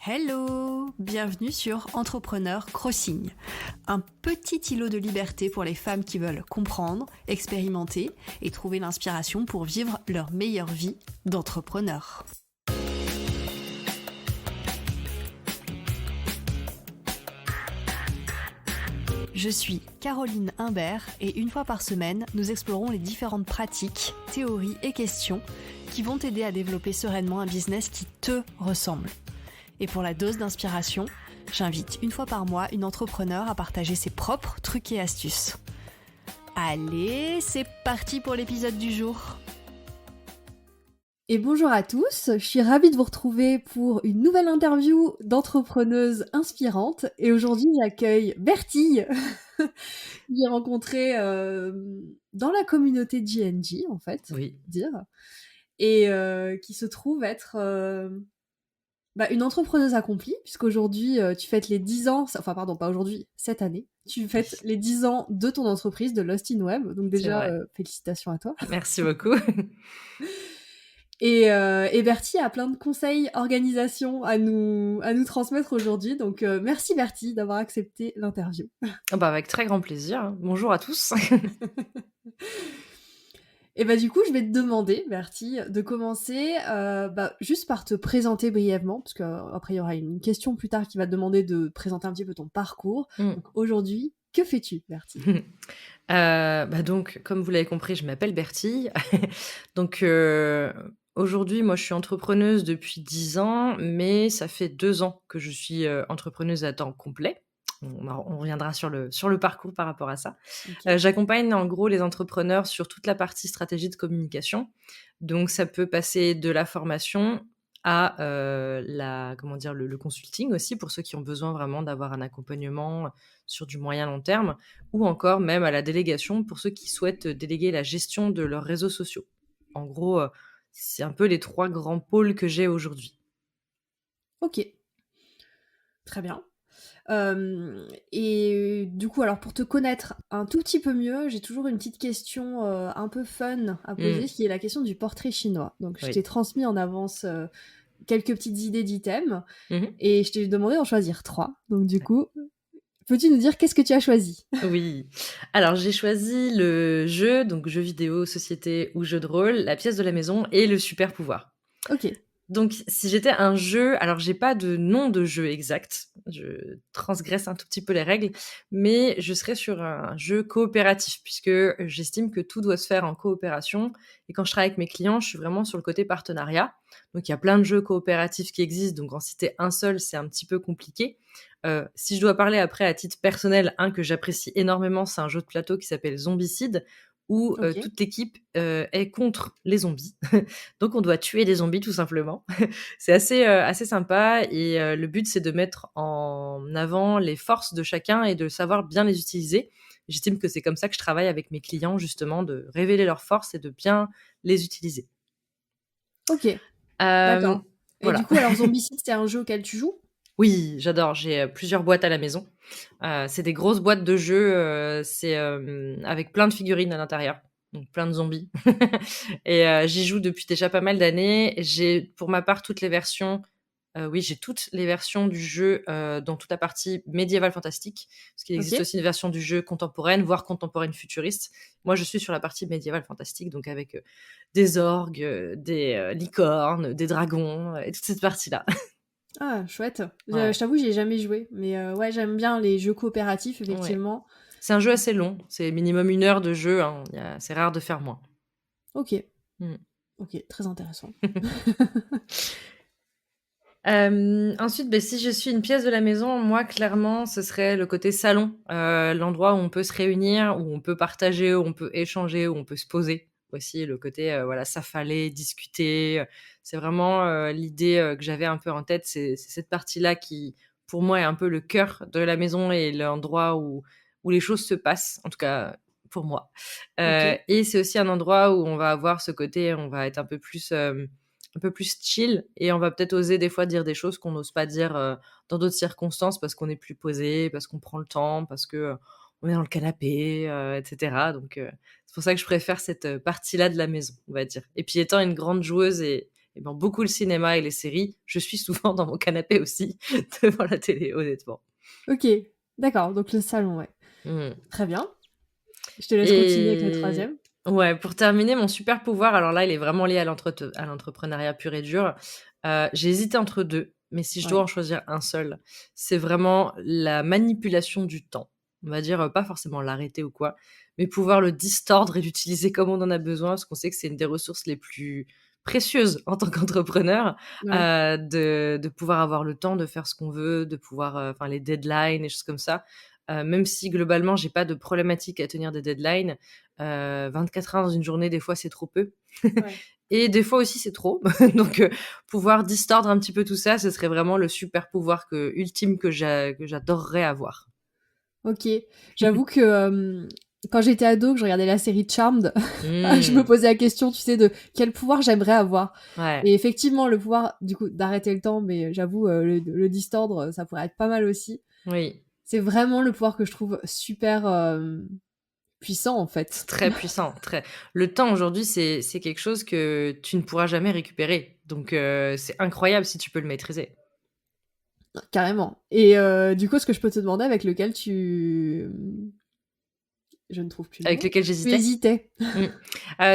Hello! Bienvenue sur Entrepreneur Crossing, un petit îlot de liberté pour les femmes qui veulent comprendre, expérimenter et trouver l'inspiration pour vivre leur meilleure vie d'entrepreneur. Je suis Caroline Imbert et une fois par semaine, nous explorons les différentes pratiques, théories et questions qui vont t'aider à développer sereinement un business qui te ressemble. Et pour la dose d'inspiration, j'invite une fois par mois une entrepreneur à partager ses propres trucs et astuces. Allez, c'est parti pour l'épisode du jour. Et bonjour à tous, je suis ravie de vous retrouver pour une nouvelle interview d'entrepreneuse inspirante. Et aujourd'hui, j'accueille Bertille, que j'ai rencontrée dans la communauté GNG, en fait, Oui. dire, et qui se trouve être une entrepreneuse accomplie, puisqu'aujourd'hui, tu fêtes les 10 ans, enfin pardon, pas aujourd'hui, cette année, tu fêtes les 10 ans de ton entreprise, de Lost in Web. Donc C'est déjà, vrai. félicitations à toi. Merci beaucoup. Et Bertie a plein de conseils, organisation à nous transmettre aujourd'hui. Donc merci Bertie d'avoir accepté l'interview. Avec très grand plaisir. Bonjour à tous. Et du coup, je vais te demander, Bertie, de commencer juste par te présenter brièvement, parce qu'après, il y aura une question plus tard qui va te demander de présenter un petit peu ton parcours. Donc aujourd'hui, que fais-tu, Bertie ? Donc, comme vous l'avez compris, je m'appelle Bertille. Donc, aujourd'hui, moi, je suis entrepreneuse depuis 10 ans, mais ça fait 2 ans que je suis entrepreneuse à temps complet. On reviendra sur le parcours par rapport à ça. Okay. J'accompagne en gros les entrepreneurs sur toute la partie stratégie de communication. Donc, ça peut passer de la formation à le consulting aussi, pour ceux qui ont besoin vraiment d'avoir un accompagnement sur du moyen long terme, ou encore même à la délégation pour ceux qui souhaitent déléguer la gestion de leurs réseaux sociaux. En gros, c'est un peu les 3 grands pôles que j'ai aujourd'hui. Ok. Très bien. Et du coup, alors pour te connaître un tout petit peu mieux, j'ai toujours une petite question un peu fun à poser, qui est la question du portrait chinois. Donc je Oui. t'ai transmis en avance quelques petites idées d'items, Mmh. et je t'ai demandé d'en choisir 3. Donc du coup, peux-tu nous dire qu'est-ce que tu as choisi ? Oui. Alors j'ai choisi le jeu, donc jeu vidéo, société ou jeu de rôle, la pièce de la maison et le super pouvoir. Ok. Donc si j'étais un jeu, alors j'ai pas de nom de jeu exact, je transgresse un tout petit peu les règles, mais je serais sur un jeu coopératif puisque j'estime que tout doit se faire en coopération, et quand je travaille avec mes clients, je suis vraiment sur le côté partenariat. Donc il y a plein de jeux coopératifs qui existent, donc en citer un seul, c'est un petit peu compliqué. Si je dois parler après à titre personnel, un que j'apprécie énormément, c'est un jeu de plateau qui s'appelle Zombicide, où Ok. toute l'équipe est contre les zombies. Donc on doit tuer des zombies tout simplement. C'est assez sympa, et le but c'est de mettre en avant les forces de chacun et de savoir bien les utiliser. J'estime que c'est comme ça que je travaille avec mes clients, justement, de révéler leurs forces et de bien les utiliser. Ok. Hem, D'accord. Et du voilà. coup, alors Zombicide, c'est un jeu auquel tu joues ? Oui, j'adore, j'ai plusieurs boîtes à la maison. C'est des grosses boîtes de jeux, c'est, avec plein de figurines à l'intérieur, donc plein de zombies. Et j'y joue depuis déjà pas mal d'années. J'ai pour ma part toutes les versions, oui, j'ai toutes les versions du jeu, dans toute la partie médiévale fantastique, parce qu'il existe Ok. aussi une version du jeu contemporaine, voire contemporaine futuriste. Moi, je suis sur la partie médiévale fantastique, donc avec, des orgues, des, licornes, des dragons, et toute cette partie-là. Ah, chouette. Ouais, Je t'avoue, j'y ai jamais joué. Mais ouais, j'aime bien les jeux coopératifs, ouais. effectivement. C'est un jeu assez long, c'est minimum 1 heure de jeu, hein, c'est rare de faire moins. Ok. Mmh. Ok, très intéressant. Ensuite, si je suis une pièce de la maison, moi, clairement, ce serait le côté salon, l'endroit où on peut se réunir, où on peut partager, où on peut échanger, où on peut se poser. Aussi le côté, s'affaler, discuter, c'est vraiment, l'idée, que j'avais un peu en tête. C'est cette partie-là qui, pour moi, est un peu le cœur de la maison et l'endroit où les choses se passent, en tout cas pour moi. Ok. Et c'est aussi un endroit où on va avoir ce côté, on va être un peu plus chill, et on va peut-être oser des fois dire des choses qu'on n'ose pas dire dans d'autres circonstances, parce qu'on est plus posé, parce qu'on prend le temps, parce que on est dans le canapé, etc. Donc c'est pour ça que je préfère cette partie-là de la maison, on va dire. Et puis étant une grande joueuse et et ben, beaucoup le cinéma et les séries. Je suis souvent dans mon canapé aussi, devant la télé, honnêtement. Ok, d'accord, donc le salon, ouais. Mmh. Très bien. Je te laisse continuer avec le Et troisième. ouais, pour terminer, mon super pouvoir, alors là, il est vraiment lié à l'entrepreneuriat pur et dur. J'ai hésité entre 2, mais si je dois Ouais. en choisir un seul, c'est vraiment la manipulation du temps. On va dire, pas forcément l'arrêter ou quoi, mais pouvoir le distordre et l'utiliser comme on en a besoin, parce qu'on sait que c'est une des ressources les plus précieuses en tant qu'entrepreneur, Ouais. de pouvoir avoir le temps de faire ce qu'on veut, de pouvoir, enfin les deadlines, les choses comme ça. Même si globalement j'ai pas de problématique à tenir des deadlines, 24 heures dans une journée, des fois, c'est trop peu Ouais. et des fois aussi, c'est trop. Donc pouvoir distordre un petit peu tout ça, ce serait vraiment le super pouvoir ultime que j'adorerais avoir. Ok. J'avoue que quand j'étais ado, que je regardais la série Charmed, je me Mmh. posais la question, tu sais, de quel pouvoir j'aimerais avoir. Ouais, Et effectivement, le pouvoir, du coup, d'arrêter le temps, mais j'avoue, le distordre, ça pourrait être pas mal aussi. oui, C'est vraiment le pouvoir que je trouve super puissant, en c'est fait. très puissant, très le temps aujourd'hui, c'est quelque chose que tu ne pourras jamais récupérer. Donc c'est incroyable si tu peux le maîtriser. Carrément. Et du coup, est-ce que je peux te demander avec lequel je ne trouve plus le Avec mot. lequel Tu j'hésitais? hésitais. Mmh.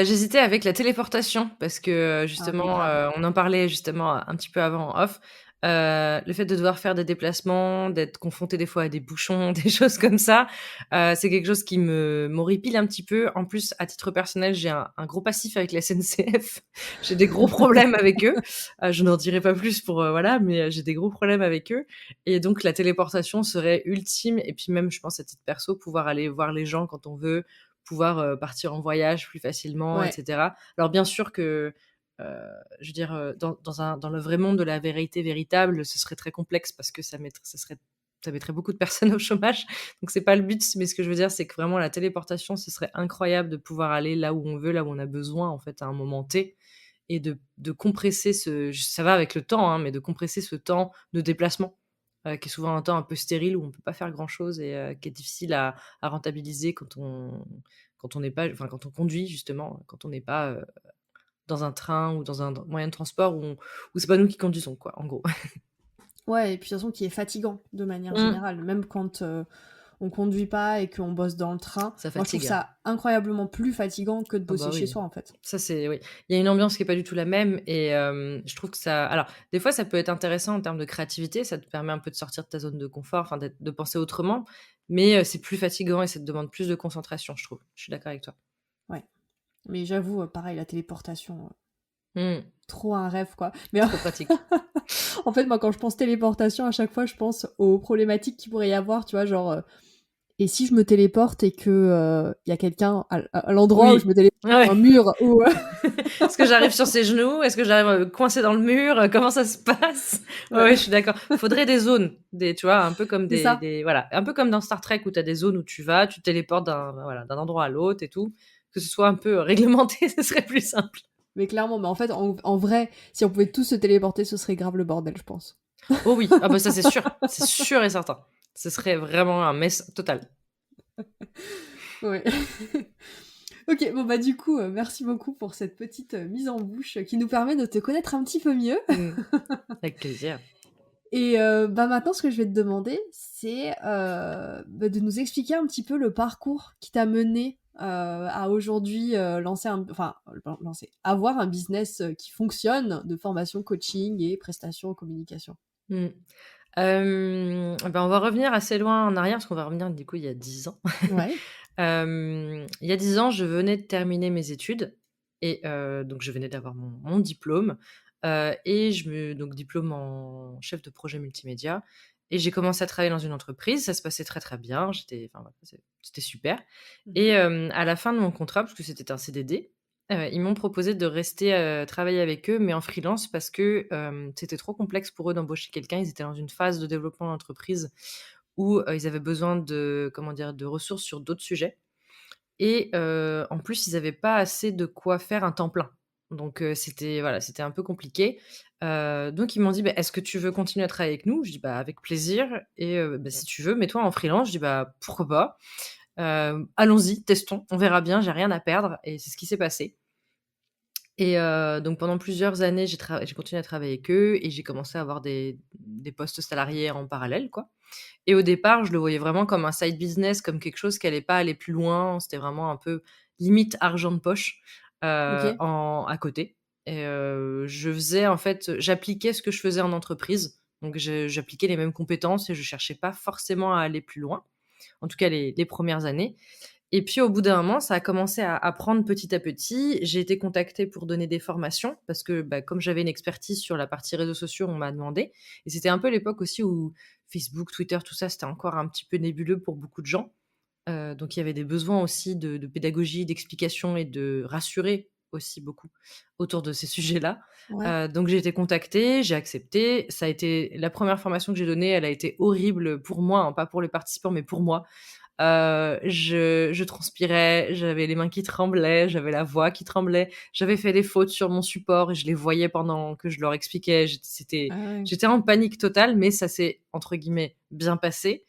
J'hésitais avec la téléportation parce que, Ah oui, justement, grave. on en parlait justement un petit peu avant en off. Le fait de devoir faire des déplacements, d'être confronté des fois à des bouchons, des choses comme ça, c'est quelque chose qui m'horripile un petit peu. En plus, à titre personnel, j'ai un gros passif avec la SNCF. J'ai des gros problèmes avec eux. Je n'en dirai pas plus pour, voilà, mais j'ai des gros problèmes avec eux et donc la téléportation serait ultime et puis même, je pense, à titre perso, pouvoir aller voir les gens quand on veut, pouvoir, partir en voyage plus facilement et Ouais. cetera. Alors bien sûr que, je veux dire, dans le vrai monde de la vérité véritable, ce serait très complexe parce que ça mettrait beaucoup de personnes au chômage, donc c'est pas le but. Mais ce que je veux dire, c'est que vraiment la téléportation, ce serait incroyable de pouvoir aller là où on veut, là où on a besoin, en fait, à un moment T et de compresser ça va avec le temps, hein, mais de compresser ce temps de déplacement, qui est souvent un temps un peu stérile où on peut pas faire grand chose et qui est difficile à rentabiliser quand on n'est pas enfin, quand on conduit justement, quand on n'est pas, dans un train ou dans un moyen de transport où c'est pas nous qui conduisons quoi, en gros. Ouais, et puis de toute façon, qui est fatigant de manière Mmh. générale. Même quand on conduit pas et qu'on bosse dans le train. Ça Moi, je trouve fatigue. ça incroyablement plus fatigant que de Ah bah bosser chez oui. soi, en fait. Ça c'est oui. Il y a une ambiance qui est pas du tout la même et je trouve que ça alors des fois ça peut être intéressant en termes de créativité, ça te permet un peu de sortir de ta zone de confort, enfin de penser autrement, mais c'est plus fatigant et ça te demande plus de concentration, je trouve. Je suis d'accord avec toi. Ouais. Mais j'avoue, pareil, la téléportation, Mmh. trop un rêve, quoi. Mais Trop pratique. en fait, moi, quand je pense téléportation, à chaque fois, je pense aux problématiques qu'il pourrait y avoir, tu vois, genre, et si je me téléporte et que il y a quelqu'un à l'endroit où je Oui. me téléporte, Ouais. un mur ou Est-ce que j'arrive sur ses genoux? Est-ce que j'arrive, coincée dans le mur? Comment ça se passe? Ouais, ouais, ouais, je suis d'accord. Faudrait des zones, tu vois? Un peu comme c'est ça. voilà, un peu comme dans Star Trek où tu as des zones où tu vas, tu te téléportes voilà, d'un endroit à l'autre et tout. Que ce soit un peu, réglementé, ce serait plus simple. Mais clairement, mais en fait, en vrai, si on pouvait tous se téléporter, ce serait grave le bordel, je pense. Oh oui, ah bah ça c'est sûr et certain. Ce serait vraiment un mess total. Ouais. Ok, bon bah du coup, merci beaucoup pour cette petite mise en bouche qui nous permet de te connaître un petit peu mieux. Mmh. Avec plaisir. Et bah maintenant, ce que je vais te demander, c'est bah, de nous expliquer un petit peu le parcours qui t'a mené à aujourd'hui avoir un business qui fonctionne de formation coaching et prestations en communication. Mmh. Bah, on va revenir assez loin en arrière parce qu'on va revenir du coup il y a 10 ans. Ouais. Il y a 10 ans, je venais de terminer mes études et donc je venais d'avoir mon diplôme, et donc diplôme en chef de projet multimédia et j'ai commencé à travailler dans une entreprise. Ça se passait très, très bien. Enfin voilà, c'était super et Mhm. à la fin de mon contrat, parce que c'était un CDD, ils m'ont proposé de rester, travailler avec eux, mais en freelance parce que, c'était trop complexe pour eux d'embaucher quelqu'un. Ils étaient dans une phase de développement d'entreprise où, ils avaient besoin de, comment dire? De ressources sur d'autres sujets et en plus, ils avaient pas assez de quoi faire un temps plein. Donc c'était voilà, c'était un peu compliqué. Donc ils m'ont dit: «Bah, est-ce que tu veux continuer à travailler avec nous?» Je dis: «Bah, avec plaisir et bah, si tu veux, mets-toi en freelance». Je dis: «Bah, pourquoi pas? Allons-y, testons, on verra bien, j'ai rien à perdre» et c'est ce qui s'est passé Et donc pendant plusieurs années, j'ai continué à travailler avec eux et j'ai commencé à avoir des postes salariés en parallèle, quoi. Et au départ, je le voyais vraiment comme un side business, comme quelque chose qui allait pas aller plus loin. C'était vraiment un peu limite argent de poche, OK. à côté. Et je faisais en fait, j'appliquais ce que je faisais en entreprise. Donc j'appliquais les mêmes compétences et je cherchais pas forcément à aller plus loin, en tout cas les premières années. Et puis au bout d'un moment, ça a commencé à prendre petit à petit. J'ai été contactée pour donner des formations parce que, bah, comme j'avais une expertise sur la partie réseaux sociaux, on m'a demandé. Et c'était un peu l'époque aussi où Facebook, Twitter, tout ça, c'était encore un petit peu nébuleux pour beaucoup de gens. Donc il y avait des besoins aussi de pédagogie, d'explication et de rassurer aussi beaucoup autour de ces sujets-là. Ouais. Donc j'ai été contactée, j'ai accepté. Ça a été la première formation que j'ai donnée, elle a été horrible pour moi, hein, pas pour les participants, mais pour moi. Je transpirais, j'avais les mains qui tremblaient, j'avais la voix qui tremblait. J'avais fait des fautes sur mon support et je les voyais pendant que je leur expliquais. Ah ouais. J'étais en panique totale, mais ça s'est, entre guillemets, «bien passé».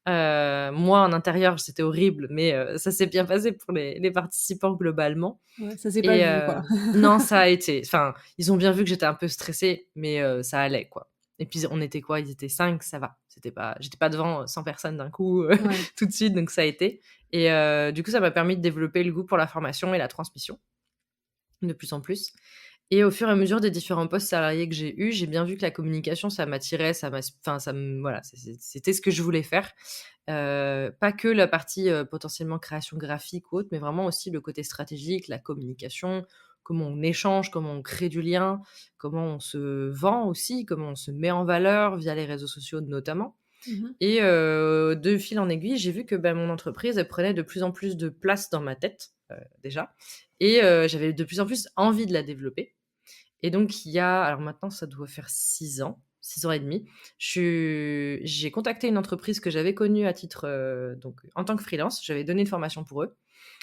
Moi, en intérieur, c'était horrible, mais ça s'est bien passé pour les participants globalement. Ouais, ça s'est pas Et vu, quoi. non, ça a été, enfin, ils ont bien vu que j'étais un peu stressée, mais ça allait, quoi. Et puis on était quoi? Ils étaient 5, ça va. J'étais pas devant 100 personnes d'un coup, Ouais. tout de suite, donc ça a été. Et du coup, ça m'a permis de développer le goût pour la formation et la transmission, de plus en plus. Et au fur et à mesure des différents postes salariés que j'ai eus, j'ai bien vu que la communication, ça m'attirait, enfin, voilà, c'était ce que je voulais faire. Pas que la partie, potentiellement création graphique ou autre, mais vraiment aussi le côté stratégique, la communication, comment on échange, comment on crée du lien, comment on se vend aussi, comment on se met en valeur via les réseaux sociaux notamment. Mmh. Et de fil en aiguille, j'ai vu que, bah, mon entreprise, elle prenait de plus en plus de place dans ma tête, déjà. Et j'avais de plus en plus envie de la développer. Et donc il y a, alors maintenant ça doit faire 6 ans, 6 ans et demi, j'ai contacté une entreprise que j'avais connue à titre, donc en tant que freelance. J'avais donné une formation pour eux.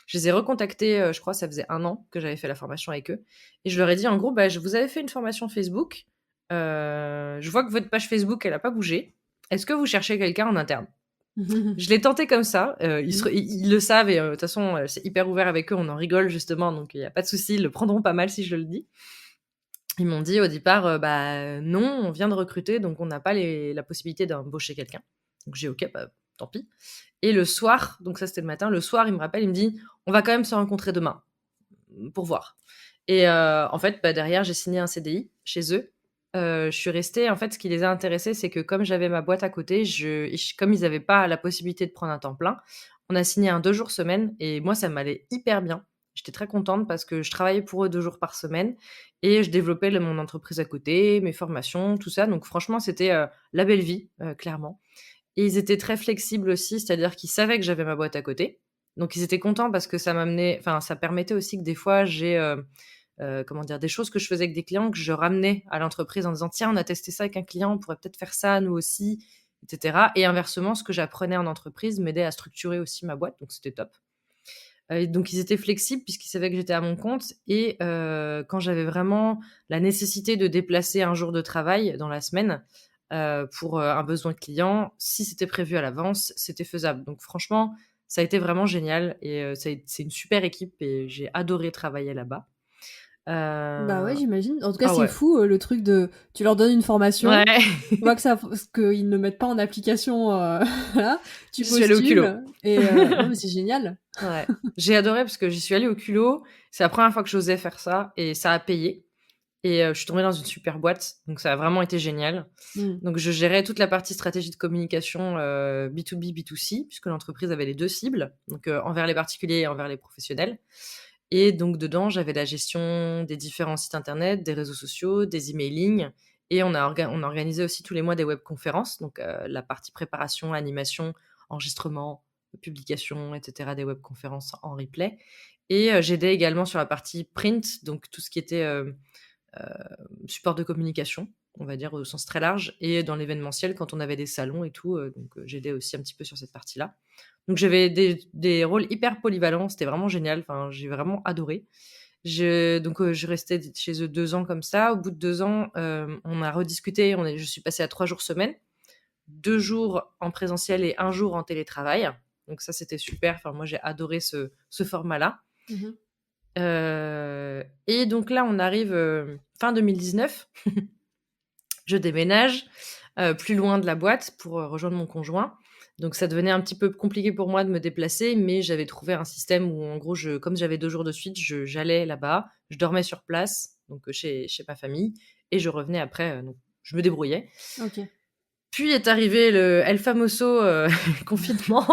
Je les ai recontactés, je crois ça faisait 1 an que j'avais fait la formation avec eux et je leur ai dit en gros: «Bah, je vous avais fait une formation Facebook, je vois que votre page Facebook elle a pas bougé. Est-ce que vous cherchez quelqu'un en interne?» Je l'ai tenté comme ça, Mmh. ils le savent et de toute façon, c'est hyper ouvert avec eux, on en rigole justement, donc il y a pas de souci, ils le prendront pas mal si je le dis. Ils m'ont dit au départ, «Bah, non, on vient de recruter, donc on n'a pas la possibilité d'embaucher quelqu'un». Donc j'ai: «OK, bah, tant pis». Et le soir, donc ça c'était le matin, le soir, il me rappelle, il me dit: «On va quand même se rencontrer demain, pour voir». Et en fait, bah, derrière, j'ai signé un CDI chez eux. Je suis restée, en fait, ce qui les a intéressés, c'est que comme j'avais ma boîte à côté, comme ils avaient pas la possibilité de prendre un temps plein, on a signé un 2 jours semaine et moi, ça m'allait hyper bien. J'étais très contente parce que je travaillais pour eux 2 jours par semaine et je développais mon entreprise à côté, mes formations, tout ça. Donc franchement, c'était, la belle vie, clairement. Et ils étaient très flexibles aussi, c'est-à-dire qu'ils savaient que j'avais ma boîte à côté. Donc ils étaient contents parce que ça permettait aussi que des fois j'ai, comment dire? Des choses que je faisais avec des clients que je ramenais à l'entreprise en disant: «Tiens, on a testé ça avec un client, on pourrait peut-être faire ça nous aussi», et cetera. Et inversement, ce que j'apprenais en entreprise m'aidait à structurer aussi ma boîte, donc c'était top. Et donc ils étaient flexibles puisqu'ils savaient que j'étais à mon compte et quand j'avais vraiment la nécessité de déplacer un jour de travail dans la semaine, pour, un besoin client, si c'était prévu à l'avance, c'était faisable. Donc franchement, ça a été vraiment génial et c'est une super équipe et j'ai adoré travailler là-bas. Bah, ouais, Heu, j'imagine. En tout cas, ah c'est ouais. fou, le truc de tu leur donnes une formation, Ouais, tu vois que ça qu'ils ne mettent pas en application, voilà, tu j'y suis allée au culot. postules et non, mais c'est génial. Ouais. J'ai adoré parce que j'y suis allée au culot. C'est la première fois que j'osais faire ça et ça a payé. Et je suis tombée dans une super boîte, donc ça a vraiment été génial. Mmh. Donc je gérais toute la partie stratégie de communication, B2B, B2C, puisque l'entreprise avait les 2 cibles, donc envers les particuliers et envers les professionnels. Et donc dedans, j'avais la gestion des différents sites internet, des réseaux sociaux, des emailing et on organisait aussi tous les mois des webconférences, donc la partie préparation, animation, enregistrement, publication et cetera des webconférences en replay. Et j'aidais également sur la partie print, donc tout ce qui était, support de communication, on va dire au sens très large, et dans l'événementiel quand on avait des salons et tout, donc j'aidais aussi un petit peu sur cette partie-là. Donc j'avais des rôles hyper polyvalents, c'était vraiment génial, enfin j'ai vraiment adoré. Je restais chez eux 2 ans comme ça. Au bout de 2 ans, on a rediscuté, je suis passée à 3 jours semaine, 2 jours en présentiel et 1 jour en télétravail. Donc ça, c'était super, enfin moi j'ai adoré ce format-là. Mmh mh. Et donc là, on arrive, fin 2019. Je déménage, plus loin de la boîte pour, rejoindre mon conjoint. Donc ça devenait un petit peu compliqué pour moi de me déplacer, mais j'avais trouvé un système où en gros comme j'avais 2 jours de suite, j'allais là-bas, je dormais sur place, donc chez ma famille et je revenais après, donc je me débrouillais. OK. Puis est arrivé le El Famoso, confinement.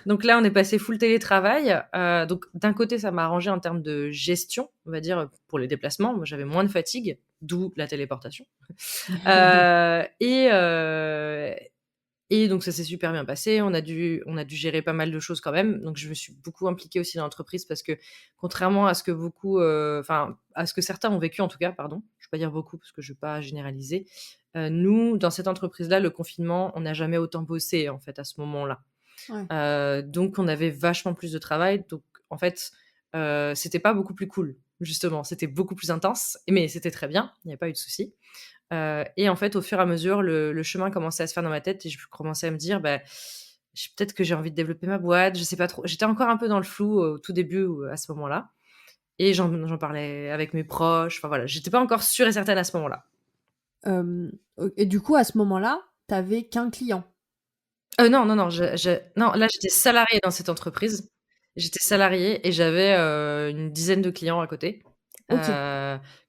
Donc là, on est passé full télétravail. Donc d'un côté, ça m'a arrangé en termes de gestion, on va dire, pour les déplacements. Moi, j'avais moins de fatigue, d'où la téléportation. Heu et heu et donc ça s'est super bien passé. On a dû gérer pas mal de choses quand même. Donc je me suis beaucoup impliquée aussi dans l'entreprise parce que contrairement à ce que beaucoup, enfin, à ce que certains ont vécu en tout cas, pardon, je vais pas dire beaucoup parce que je veux pas généraliser. Nous, dans cette entreprise-là, le confinement, on n'a jamais autant bossé en fait à ce moment-là. Ouais. Donc on avait vachement plus de travail. Donc en fait, c'était pas beaucoup plus cool, justement. C'était beaucoup plus intense, mais c'était très bien, il n'y a pas eu de souci. Et en fait, au fur et à mesure, le chemin commençait à se faire dans ma tête et je commençais à me dire: «Bah, peut-être que j'ai envie de développer ma boîte», je sais pas trop. J'étais encore un peu dans le flou au tout début à ce moment-là et j'en parlais avec mes proches, enfin voilà, j'étais pas encore sûre et certaine à ce moment-là. O et du coup, à ce moment-là, tu avais qu'un client? Non, non, non, non, là, j'étais salariée dans cette entreprise. J'étais salariée et j'avais, une dizaine de clients à côté, OK.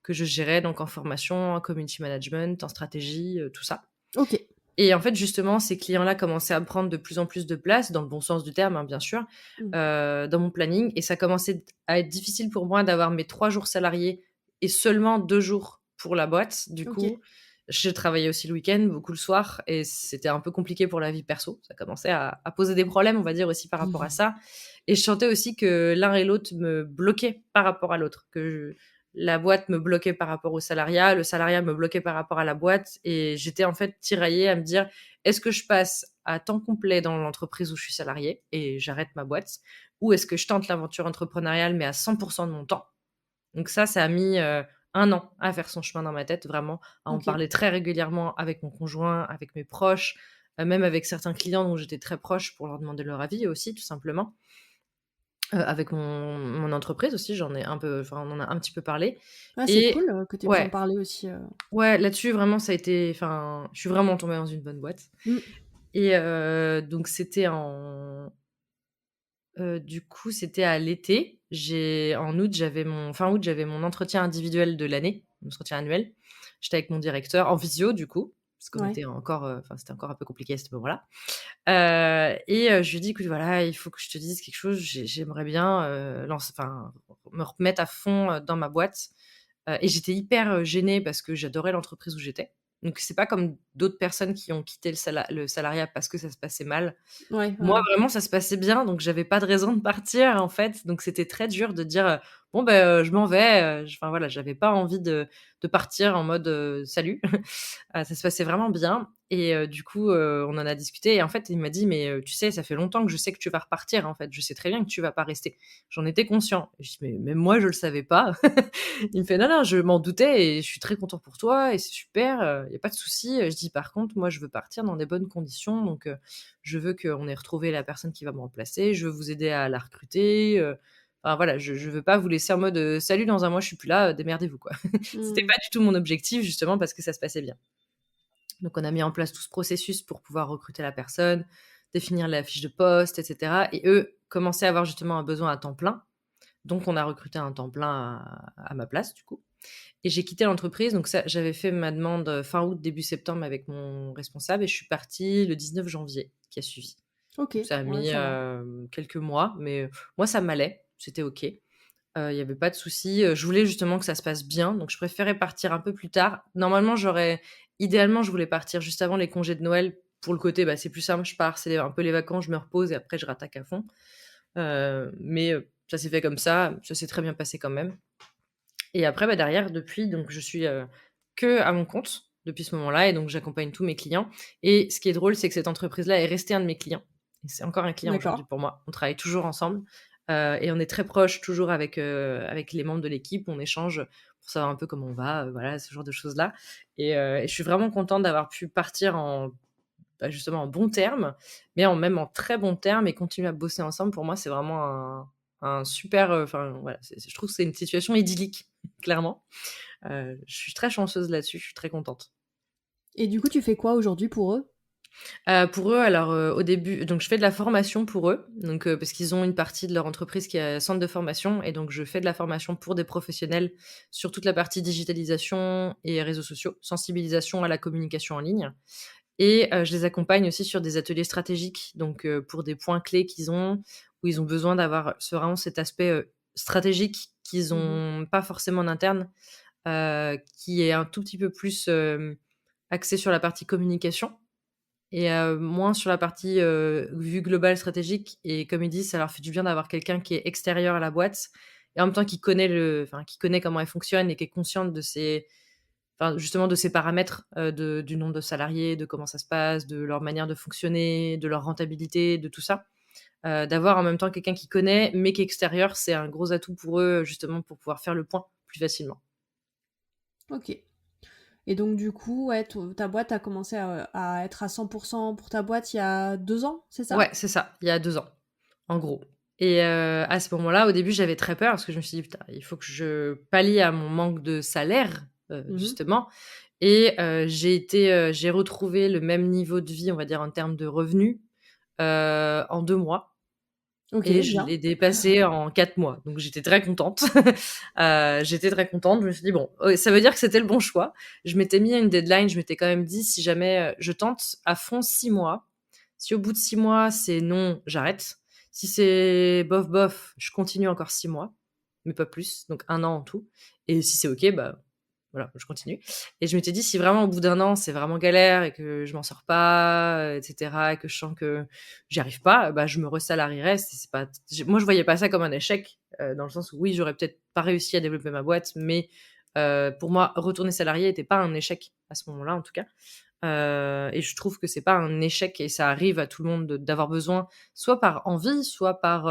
que je gérais donc en formation, en community management, en stratégie, tout ça. OK. Et en fait, justement, ces clients-là commençaient à prendre de plus en plus de place, dans le bon sens du terme, hein, bien sûr, Mmh. dans mon planning et ça commençait à être difficile pour moi d'avoir mes 3 jours salariés et seulement 2 jours pour la boîte. Du OK. coup, je travaillais aussi le week-end, beaucoup le soir et c'était un peu compliqué pour la vie perso. Ça commençait à poser des problèmes, on va dire, aussi par rapport à ça et je sentais aussi que l'un et l'autre me bloquaient par rapport à l'autre, la boîte me bloquait par rapport au salariat, le salariat me bloquait par rapport à la boîte et j'étais en fait tiraillée à me dire: «Est-ce que je passe à temps complet dans l'entreprise où je suis salariée et j'arrête ma boîte? Ou est-ce que je tente l'aventure entrepreneuriale mais à 100 de mon temps?» Donc ça a mis, 1 an à faire son chemin dans ma tête, vraiment, à en OK. parler très régulièrement avec mon conjoint, avec mes proches, même avec certains clients dont j'étais très proche pour leur demander leur avis aussi, tout simplement. Avec mon entreprise aussi, on en a un petit peu parlé Ah, c'est et cool, que tu aies pu en ouais, parler aussi. ouais, là-dessus vraiment ça a été enfin, je suis vraiment tombée dans une bonne boîte Mmh. et donc du coup, c'était à l'été. Fin août, j'avais mon entretien individuel de l'année, mon entretien annuel. J'étais avec mon directeur en visio du coup, parce qu'on Ouais. était encore, enfin, c'était encore un peu compliqué à ce moment-là. Je lui ai dit: «Écoute, voilà, il faut que je te dise quelque chose, j'aimerais bien, me remettre à fond, dans ma boîte». Et j'étais hyper, gênée parce que j'adorais l'entreprise où j'étais. Donc c'est pas comme d'autres personnes qui ont quitté le salariat parce que ça se passait mal. Ouais, ouais, Moi, ouais. vraiment, ça se passait bien, donc j'avais pas de raison de partir, en fait. Donc c'était très dur de dire, «Bon, ben, je m'en vais», enfin voilà, j'avais pas envie de partir en mode, «Salut». Ça se passait vraiment bien et du coup, on en a discuté et en fait, il m'a dit: «Mais, tu sais, ça fait longtemps que je sais que tu vas repartir, en fait. Je sais très bien que tu vas pas rester». J'en étais conscient. Et je dis: «Mais même moi, je le savais pas». Il me fait: «Non, non, je m'en doutais et je suis très content pour toi et c'est super, il y a pas de souci». Je dis: «Par contre, moi, je veux partir dans des bonnes conditions, donc je veux qu'on ait retrouvé la personne qui va me remplacer, je veux vous aider à la recruter, enfin voilà, je veux pas vous laisser en mode, «Salut, dans un mois, je suis plus là, démerdez-vous, quoi». C'était Mmh. pas du tout mon objectif, justement parce que ça se passait bien. Donc on a mis en place tout ce processus pour pouvoir recruter la personne, définir la fiche de poste et cetera et eux commençaient à avoir justement un besoin à temps plein. Donc on a recruté un temps plein à ma place, du coup et j'ai quitté l'entreprise. Donc ça, j'avais fait ma demande, fin août, début septembre avec mon responsable et je suis partie le 19 janvier qui a suivi. OK, Donc ça a ouais, mis, ça va. quelques mois, mais moi ça m'allait, c'était OK. Il y avait pas de souci, je voulais justement que ça se passe bien, donc je préférais partir un peu plus tard. Normalement, idéalement, je voulais partir juste avant les congés de Noël pour le côté, bah, c'est plus simple, je pars, c'est un peu les vacances, je me repose et après je rattaque à fond. Mais ça s'est fait comme ça s'est très bien passé quand même et après, bah, derrière depuis donc je suis, qu'à mon compte depuis ce moment-là et donc j'accompagne tous mes clients et ce qui est drôle, c'est que cette entreprise-là est restée un de mes clients et c'est encore un client aujourd'hui D'accord. pour moi. On travaille toujours ensemble, et on est très proches toujours avec les membres de l'équipe. On échange pour savoir un peu comment on va, voilà, ce genre de choses-là et je suis vraiment contente d'avoir pu partir justement en bons termes, mais en très bons termes et continuer à bosser ensemble. Pour moi, c'est vraiment un super, enfin voilà, je trouve que c'est une situation idyllique, clairement. Je suis très chanceuse là-dessus, je suis très contente. Et du coup, tu fais quoi aujourd'hui pour eux? Pour eux, alors, au début donc je fais de la formation pour eux, donc parce qu'ils ont une partie de leur entreprise qui est centre de formation et donc je fais de la formation pour des professionnels sur toute la partie digitalisation et réseaux sociaux, sensibilisation à la communication en ligne et je les accompagne aussi sur des ateliers stratégiques, donc pour des points clés qu'ils ont, où ils ont besoin d'avoir ce vraiment cet aspect, stratégique qu'ils Mmh. ont pas forcément en interne, qui est un tout petit peu plus, axé sur la partie communication et moins sur la partie, vue globale stratégique et comme ils disent, ça leur fait du bien d'avoir quelqu'un qui est extérieur à la boîte et en même temps qui connaît comment elle fonctionne et qui est consciente de ses enfin, justement de ces paramètres, du nombre de salariés, de comment ça se passe, de leur manière de fonctionner, de leur rentabilité, de tout ça. D'avoir en même temps quelqu'un qui connaît, mais qui est extérieur, c'est un gros atout pour eux, justement pour pouvoir faire le point plus facilement. OK. Et donc du coup, ouais, ta boîte a commencé à être à 100 pour ta boîte il y a 2 ans, c'est Ouais, ça? c'est ça, il y a 2 ans, en gros et à ce moment-là, au début, j'avais très peur parce que je me suis dit: «Putain, il faut que je pallie à mon manque de salaire», Mmh. justement et j'ai retrouvé le même niveau de vie, on va dire, en termes de revenus, en 2 mois. OK, Et je bien. l'ai dépassé en 4 mois, donc j'étais très contente. J'étais très contente, je me suis dit: «Bon, ça veut dire que c'était le bon choix». Je m'étais mis une deadline, je m'étais quand même dit: «Si jamais, je tente à fond 6 mois, si au bout de 6 mois c'est non, j'arrête. Si c'est bof bof, je continue encore 6 mois, mais pas plus, donc 1 an en tout et si c'est OK, bah, voilà, je continue» et je m'étais dit: «Si vraiment au bout d'1 an, c'est vraiment galère et que je m'en sors pas, et cetera et que je sens que j'y arrive pas, bah, je me resalarierai». C'est pas moi, je voyais pas ça comme un échec, dans le sens où oui, j'aurais peut-être pas réussi à développer ma boîte, mais pour moi, retourner salarié était pas un échec à ce moment-là, en tout cas. Et je trouve que c'est pas un échec et ça arrive à tout le monde d'avoir besoin, soit par envie, soit par,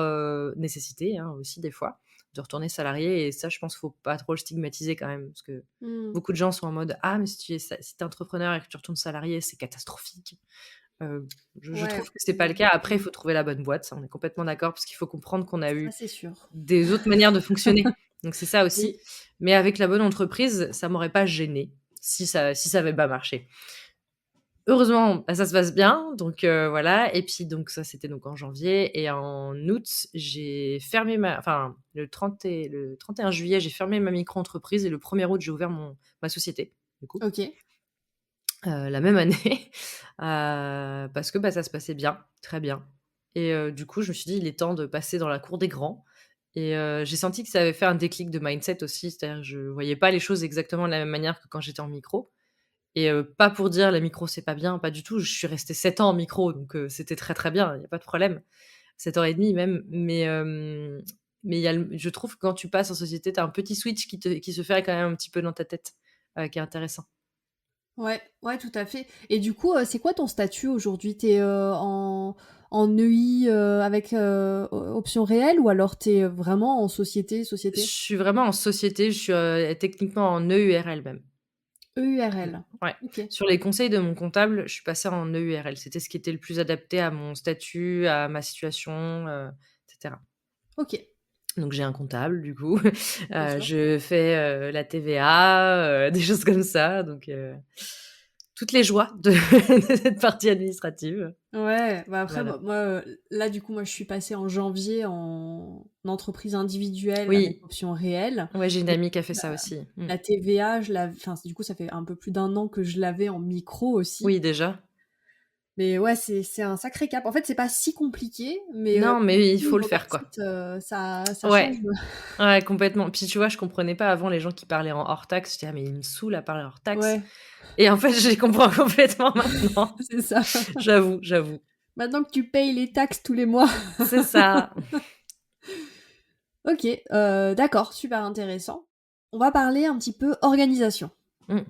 nécessité, hein, aussi des fois, de retourner salarié et ça, je pense, faut pas trop le stigmatiser quand même. Parce que Mmh. beaucoup de gens sont en mode: «Ah mais si tu es entrepreneur et que tu retournes salarié, c'est catastrophique». Heu, je Ouais, trouve que c'est pas le cas. Après, il faut trouver la bonne boîte, ça, on est complètement d'accord, parce qu'il faut comprendre qu'on a ça eu c'est sûr. des autres manières de fonctionner. Donc c'est ça aussi. Oui. Mais avec la bonne entreprise, ça m'aurait pas gênée si ça avait pas marché. Heureusement, bah, ça se passe bien, donc voilà et puis donc ça, c'était donc en janvier et en août, j'ai fermé ma enfin le 31 juillet, j'ai fermé ma micro-entreprise et le 1er août, j'ai ouvert ma société, du coup, OK. la même année, parce que, bah, ça se passait bien, très bien et du coup, je me suis dit: «Il est temps de passer dans la cour des grands» et j'ai senti que ça avait fait un déclic de mindset aussi, c'est-à-dire je voyais pas les choses exactement de la même manière que quand j'étais en micro. Et pas pour dire: «La micro, c'est pas bien», pas du tout. Je suis restée 7 ans en micro, donc c'était très, très bien, il y a pas de problème. 7 ans et demi même, mais il y a le je trouve que quand tu passes en société, tu as un petit switch qui se fait quand même un petit peu dans ta tête, qui est intéressant. Ouais, ouais, tout à fait. Et du coup, c'est quoi ton statut aujourd'hui? Tu es, en EI, avec, option réelle ou alors tu es vraiment en société, Je société? suis vraiment en société, je suis, techniquement en EURL même. Mmh, EURL. ouais. OK, Sur les conseils de mon comptable, je suis passée en EURL. C'était ce qui était le plus adapté à mon statut, à ma situation, et cetera. OK, Donc j'ai un comptable du coup, bien sûr. je fais, la TVA, des choses comme ça donc toutes les joies de de cette partie administrative. Ouais, bah, après, Voilà. moi, là, du coup, moi, je suis passée en janvier en entreprise individuelle avec Oui, option réelle. ouais, j'ai une Mais amie qui a fait ça aussi. Mmh. la TVA, enfin, du coup, ça fait un peu plus d'un an que je l'avais en micro aussi. Oui déjà. Mais ouais, c'est un sacré cap. En fait, c'est pas si compliqué, mais Non, mais il faut le niveau faire quoi. taxite, ça change. Ouais, ouais complètement. Puis tu vois, je comprenais pas avant les gens qui parlaient en hors taxe, j'étais: «Ah mais ils me saoulent à parler hors taxe» Ouais, et en fait, je les comprends complètement maintenant. c'est ça. J'avoue, j'avoue. Maintenant que tu payes les taxes tous les mois. C'est ça. OK, d'accord, super intéressant. On va parler un petit peu organisation. Mmh.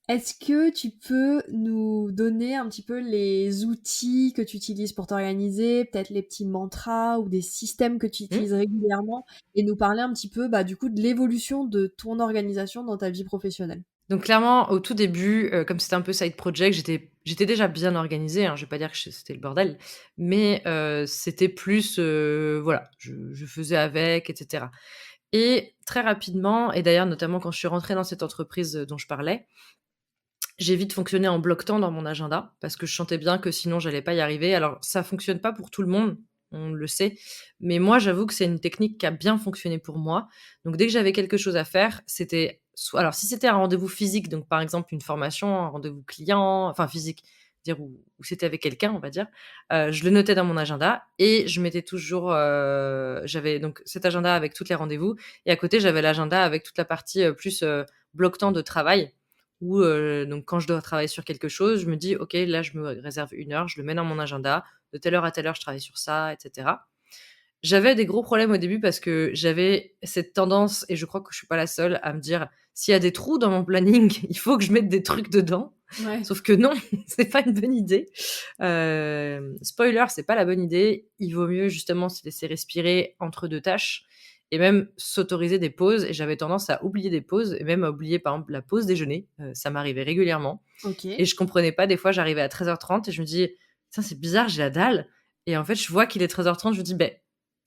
Est-ce que tu peux nous donner un petit peu les outils que tu utilises pour t'organiser, peut-être les petits mantras ou des systèmes que tu Mmh. utilises régulièrement et nous parler un petit peu, bah, du coup, de l'évolution de ton organisation dans ta vie professionnelle? Donc clairement, au tout début, comme c'était un peu side project, j'étais déjà bien organisée, hein, je vais pas dire que c'était le bordel, mais c'était plus, voilà, je faisais avec et cetera et très rapidement et d'ailleurs notamment quand je suis rentrée dans cette entreprise, dont je parlais, j'ai vite fonctionné en bloc-temps dans mon agenda parce que je sentais bien que sinon j'allais pas y arriver. Alors ça fonctionne pas pour tout le monde, on le sait, mais moi j'avoue que c'est une technique qui a bien fonctionné pour moi. Donc dès que j'avais quelque chose à faire, c'était soit alors si c'était un rendez-vous physique, donc par exemple une formation, un rendez-vous client, enfin physique, dire où c'était avec quelqu'un, on va dire, je le notais dans mon agenda et je mettais toujours, j'avais donc cet agenda avec toutes les rendez-vous et à côté j'avais l'agenda avec toute la partie, plus, bloc-temps de travail où donc quand je dois travailler sur quelque chose, je me dis: «OK, là, je me réserve 1 heure, je le mets dans mon agenda. De telle heure à telle heure, je travaille sur ça» et cetera. J'avais des gros problèmes au début parce que j'avais cette tendance et je crois que je suis pas la seule à me dire: «S'il y a des trous dans mon planning, il faut que je mette des trucs dedans». Ouais. Sauf que non, c'est pas une bonne idée. Spoiler, c'est pas la bonne idée. Il vaut mieux justement se laisser respirer entre 2 tâches et même s'autoriser des pauses et j'avais tendance à oublier des pauses et même à oublier, par exemple, la pause déjeuner, ça m'arrivait régulièrement et OK. je comprenais pas. Des fois, j'arrivais à 13h30 et je me dis: «Tiens, c'est bizarre, j'ai la dalle» et en fait, je vois qu'il est 13h30, je me dis: «Beh,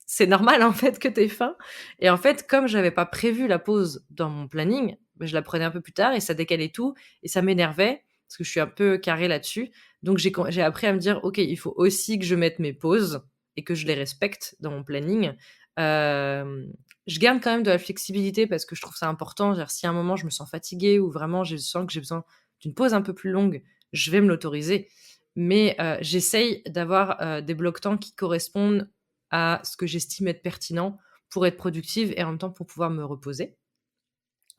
c'est normal, en fait, que tu aies faim» et en fait, comme j'avais pas prévu la pause dans mon planning, bah, je la prenais un peu plus tard et ça décalait tout et ça m'énervait parce que je suis un peu carrée là-dessus. Donc j'ai appris à me dire: «OK, il faut aussi que je mette mes pauses et que je les respecte dans mon planning». Hem, je garde quand même de la flexibilité parce que je trouve ça important. C'est-à-dire si à un moment je me sens fatiguée ou vraiment je sens que j'ai besoin d'une pause un peu plus longue, je vais me l'autoriser. Mais j'essaye d'avoir, des blocs-temps qui correspondent à ce que j'estime être pertinent pour être productive et en même temps pour pouvoir me reposer.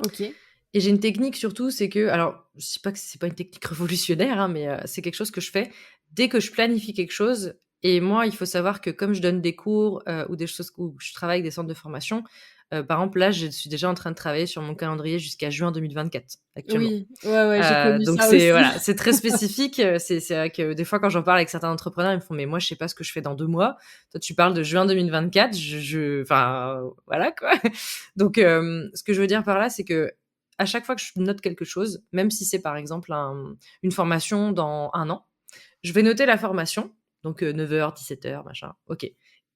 OK. Et j'ai une technique surtout, c'est que alors je sais pas que c'est pas une technique révolutionnaire, hein, mais c'est quelque chose que je fais dès que je planifie quelque chose et moi, il faut savoir que comme je donne des cours, ou des choses où je travaille avec des centres de formation, par exemple, là, je suis déjà en train de travailler sur mon calendrier jusqu'à juin 2024 actuellement. Oui, ouais, ouais, j'ai connu Donc ça c'est aussi. voilà, c'est très spécifique, c'est vrai que des fois quand j'en parle avec certains entrepreneurs, ils me font: «Mais moi je sais pas ce que je fais dans 2 mois. Toi tu parles de juin 2024, je enfin voilà quoi». Donc ce que je veux dire par là, c'est que à chaque fois que je note quelque chose, même si c'est par exemple une formation dans 1 an, je vais noter la formation, donc 9h, 17h, machin, OK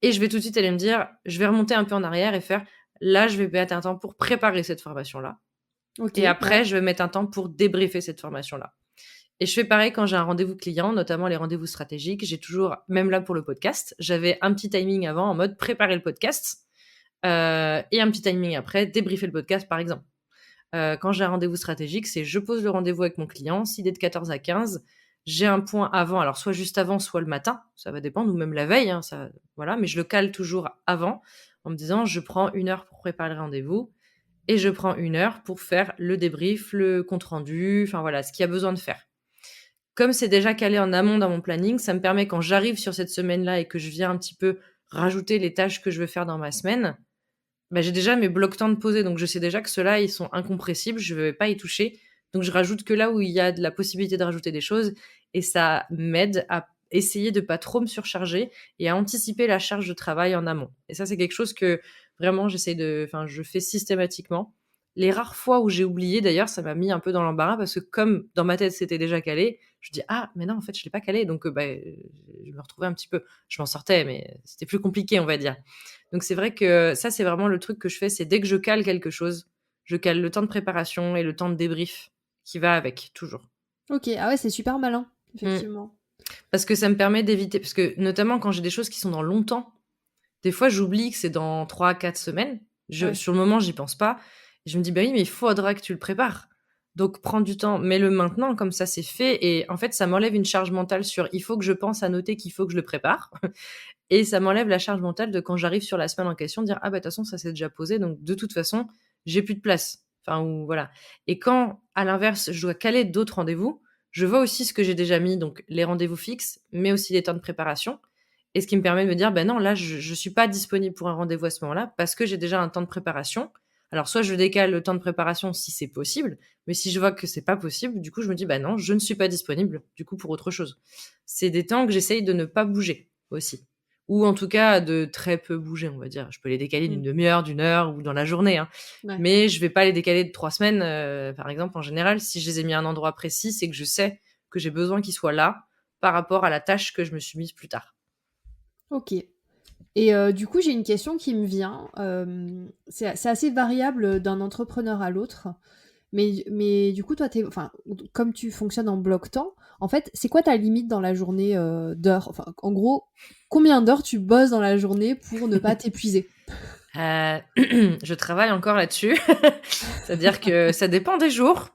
et je vais tout de suite aller me dire: «Je vais remonter un peu en arrière et faire là, je vais mettre un temps pour préparer cette formation-là et OK, après ouais. je vais mettre un temps pour débriefer cette formation-là». Et je fais pareil quand j'ai un rendez-vous client, notamment les rendez-vous stratégiques. J'ai toujours, même là pour le podcast, j'avais un petit timing avant en mode préparer le podcast et un petit timing après, débriefer le podcast par exemple. Quand j'ai un rendez-vous stratégique, c'est je pose le rendez-vous avec mon client. S'il est de 14 à 15, j'ai un point avant, alors soit juste avant, soit le matin, ça va dépendre, ou même la veille, hein, ça, voilà, mais je le cale toujours avant en me disant je prends 1 heure pour préparer le rendez-vous et je prends 1 heure pour faire le débrief, le compte rendu, enfin voilà, ce qu'il y a besoin de faire. Comme c'est déjà calé en amont dans mon planning, ça me permet quand j'arrive sur cette semaine-là et que je viens un petit peu rajouter les tâches que je veux faire dans ma semaine, bah, j'ai déjà mes blocs temps de poser, donc je sais déjà que ceux-là, ils sont incompressibles, je vais pas y toucher. Donc je rajoute que là où il y a de la possibilité de rajouter des choses et ça m'aide à essayer de pas trop me surcharger et à anticiper la charge de travail en amont. Et ça, c'est quelque chose que vraiment je fais systématiquement. Les rares fois où j'ai oublié, d'ailleurs, ça m'a mis un peu dans l'embarras parce que comme dans ma tête c'était déjà calé, je dis ah mais non en fait je l'ai pas calé donc je me retrouvais un petit peu, je m'en sortais mais c'était plus compliqué on va dire. Donc c'est vrai que ça, c'est vraiment le truc que je fais, c'est dès que je cale quelque chose, je cale le temps de préparation et le temps de débrief qui va avec, toujours. OK, ah ouais, c'est super malin, Mmh. effectivement. Parce que ça me permet d'éviter parce que notamment quand j'ai des choses qui sont dans longtemps, des fois j'oublie que c'est dans 3 à 4 semaines. Ouais. Sur le moment, j'y pense pas. Je me dis: «Bah oui, mais il faudra que tu le prépares. Donc prends du temps, mets-le maintenant, comme ça c'est fait» et en fait, ça m'enlève une charge mentale sur il faut que je pense à noter qu'il faut que je le prépare. Et ça m'enlève la charge mentale de quand j'arrive sur la semaine en question, dire: «Ah bah, de toute façon, ça s'est déjà posé, donc de toute façon, j'ai plus de place». Enfin ou voilà et quand, à l'inverse, je dois caler d'autres rendez-vous, je vois aussi ce que j'ai déjà mis, donc les rendez-vous fixes, mais aussi les temps de préparation et ce qui me permet de me dire: «Bah non, là, je suis pas disponible pour un rendez-vous à ce moment-là parce que j'ai déjà un temps de préparation». Alors soit je décale le temps de préparation si c'est possible, mais si je vois que c'est pas possible, du coup, je me dis: «Bah non, je ne suis pas disponible, du coup, pour autre chose». C'est des temps que j'essaye de ne pas bouger aussi. ou en tout cas de très peu bouger, on va dire. Je peux les décaler d'une demi-heure, d'une heure ou dans la journée, hein. Ouais. Mais je vais pas les décaler de 3 semaines, par exemple. En général, si je les ai mis à un endroit précis, c'est que je sais que j'ai besoin qu'ils soient là par rapport à la tâche que je me suis mise plus tard. OK. Et du coup, j'ai une question qui me vient, c'est assez variable, d'un entrepreneur à l'autre, mais du coup, toi, enfin, comme tu fonctionnes en bloc-temps, en fait, c'est quoi ta limite dans la journée, d'heures? Enfin, en gros, combien d'heures tu bosses dans la journée pour ne pas t'épuiser? Je travaille encore là-dessus. C'est-à-dire que ça dépend des jours.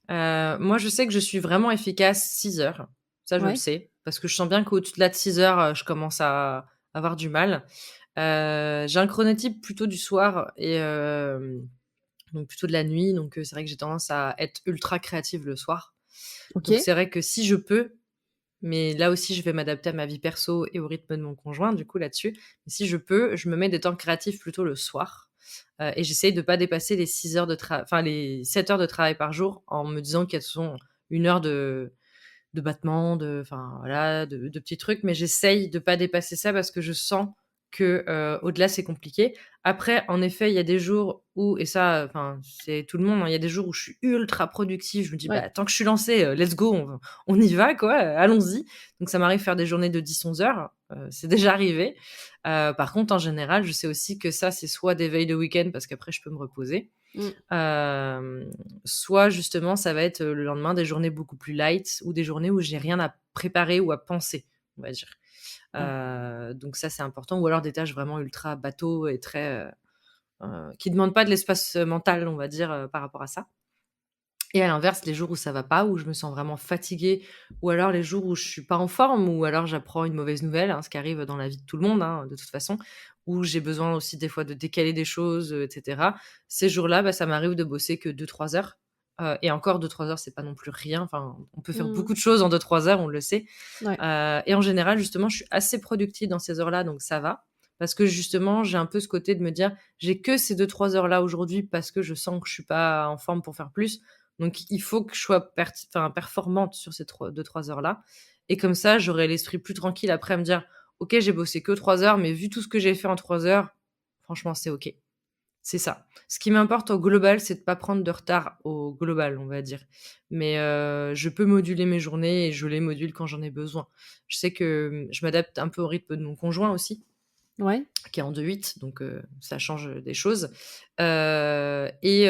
Moi, je sais que je suis vraiment efficace 6 heures. Ça, je le Ouais, sais, parce que je sens bien qu'au-delà de 6 heures, je commence à avoir du mal. J'ai un chronotype plutôt du soir et donc plutôt de la nuit, donc c'est vrai que j'ai tendance à être ultra créative le soir. Donc OK. c'est vrai que si je peux, mais là aussi je vais m'adapter à ma vie perso et au rythme de mon conjoint du coup là-dessus. Mais si je peux, je me mets des temps créatifs plutôt le soir, et j'essaye de pas dépasser les 6 heures enfin les 7 heures de travail par jour en me disant qu'elles sont 1 heure de battement, enfin voilà, de petits trucs, mais j'essaye de pas dépasser ça parce que je sens que, au-delà, c'est compliqué. Après, en effet, il y a des jours où et ça, enfin, c'est tout le monde, hein, il y a des jours où je suis ultra productive. Je me dis: Ouais. «Bah, tant que je suis lancée, let's go, on y va quoi, allons-y». Donc ça m'arrive de faire des journées de 10-11 heures, c'est déjà arrivé. Par contre, en général, je sais aussi que ça, c'est soit des veilles de week-end parce qu'après je peux me reposer, Mmh. Hem, soit justement, ça va être, le lendemain des journées beaucoup plus light ou des journées où j'ai rien à préparer ou à penser, on va dire. Ouais. Donc ça, c'est important ou alors des tâches vraiment ultra bateau et très, qui demandent pas de l'espace, mental, on va dire, par rapport à ça. Et à l'inverse, les jours où ça va pas, où je me sens vraiment fatiguée ou alors les jours où je suis pas en forme ou alors j'apprends une mauvaise nouvelle, hein, ce qui arrive dans la vie de tout le monde, hein, de toute façon, où j'ai besoin aussi des fois de décaler des choses, et cetera. Ces jours-là, bah, ça m'arrive de bosser que 2-3 heures, et encore 2-3 heures, c'est pas non plus rien. Enfin, on peut faire Mmh. beaucoup de choses en 2-3 heures, on le sait. Ouais. Et en général, justement, je suis assez productive dans ces heures-là, donc ça va. Parce que justement, j'ai un peu ce côté de me dire: «J'ai que ces 2-3 heures-là aujourd'hui parce que je sens que je suis pas en forme pour faire plus». Donc il faut que je sois performante sur ces 2-3 heures-là et comme ça, j'aurai l'esprit plus tranquille après à me dire: «OK, j'ai bossé que 3 heures, mais vu tout ce que j'ai fait en 3 heures, franchement, c'est OK». C'est ça. Ce qui m'importe au global, c'est de pas prendre de retard au global, on va dire. Mais je peux moduler mes journées et je les module quand j'en ai besoin. Je sais que, je m'adapte un peu au rythme de mon conjoint aussi, Ouais. qui est en 2-8, donc ça change, des choses. Et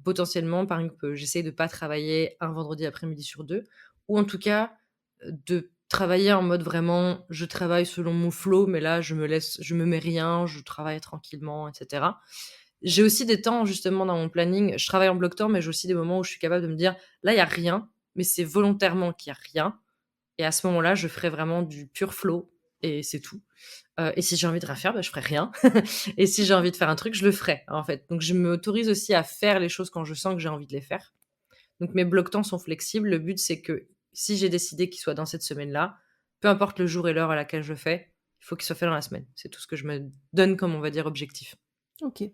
potentiellement, par exemple, j'essaye de pas travailler un vendredi après-midi sur 2 ou en tout cas, de travailler en mode vraiment je travaille selon mon flow, mais là je me mets rien, je travaille tranquillement et cetera. J'ai aussi des temps justement dans mon planning, je travaille en bloc temps, mais j'ai aussi des moments où je suis capable de me dire: «Là, il y a rien, mais c'est volontairement qu'il y a rien» et à ce moment-là, je ferai vraiment du pur flow et c'est tout. Et si j'ai envie de rien faire, bah, je ferai rien et si j'ai envie de faire un truc, je le ferai, en fait. Donc je m'autorise aussi à faire les choses quand je sens que j'ai envie de les faire. Donc mes blocs temps sont flexibles. Le but, c'est que si j'ai décidé qu'ils soient dans cette semaine-là, peu importe le jour et l'heure à laquelle je le fais, il faut qu'ils soient faits dans la semaine. C'est tout ce que je me donne comme, on va dire, objectif. OK.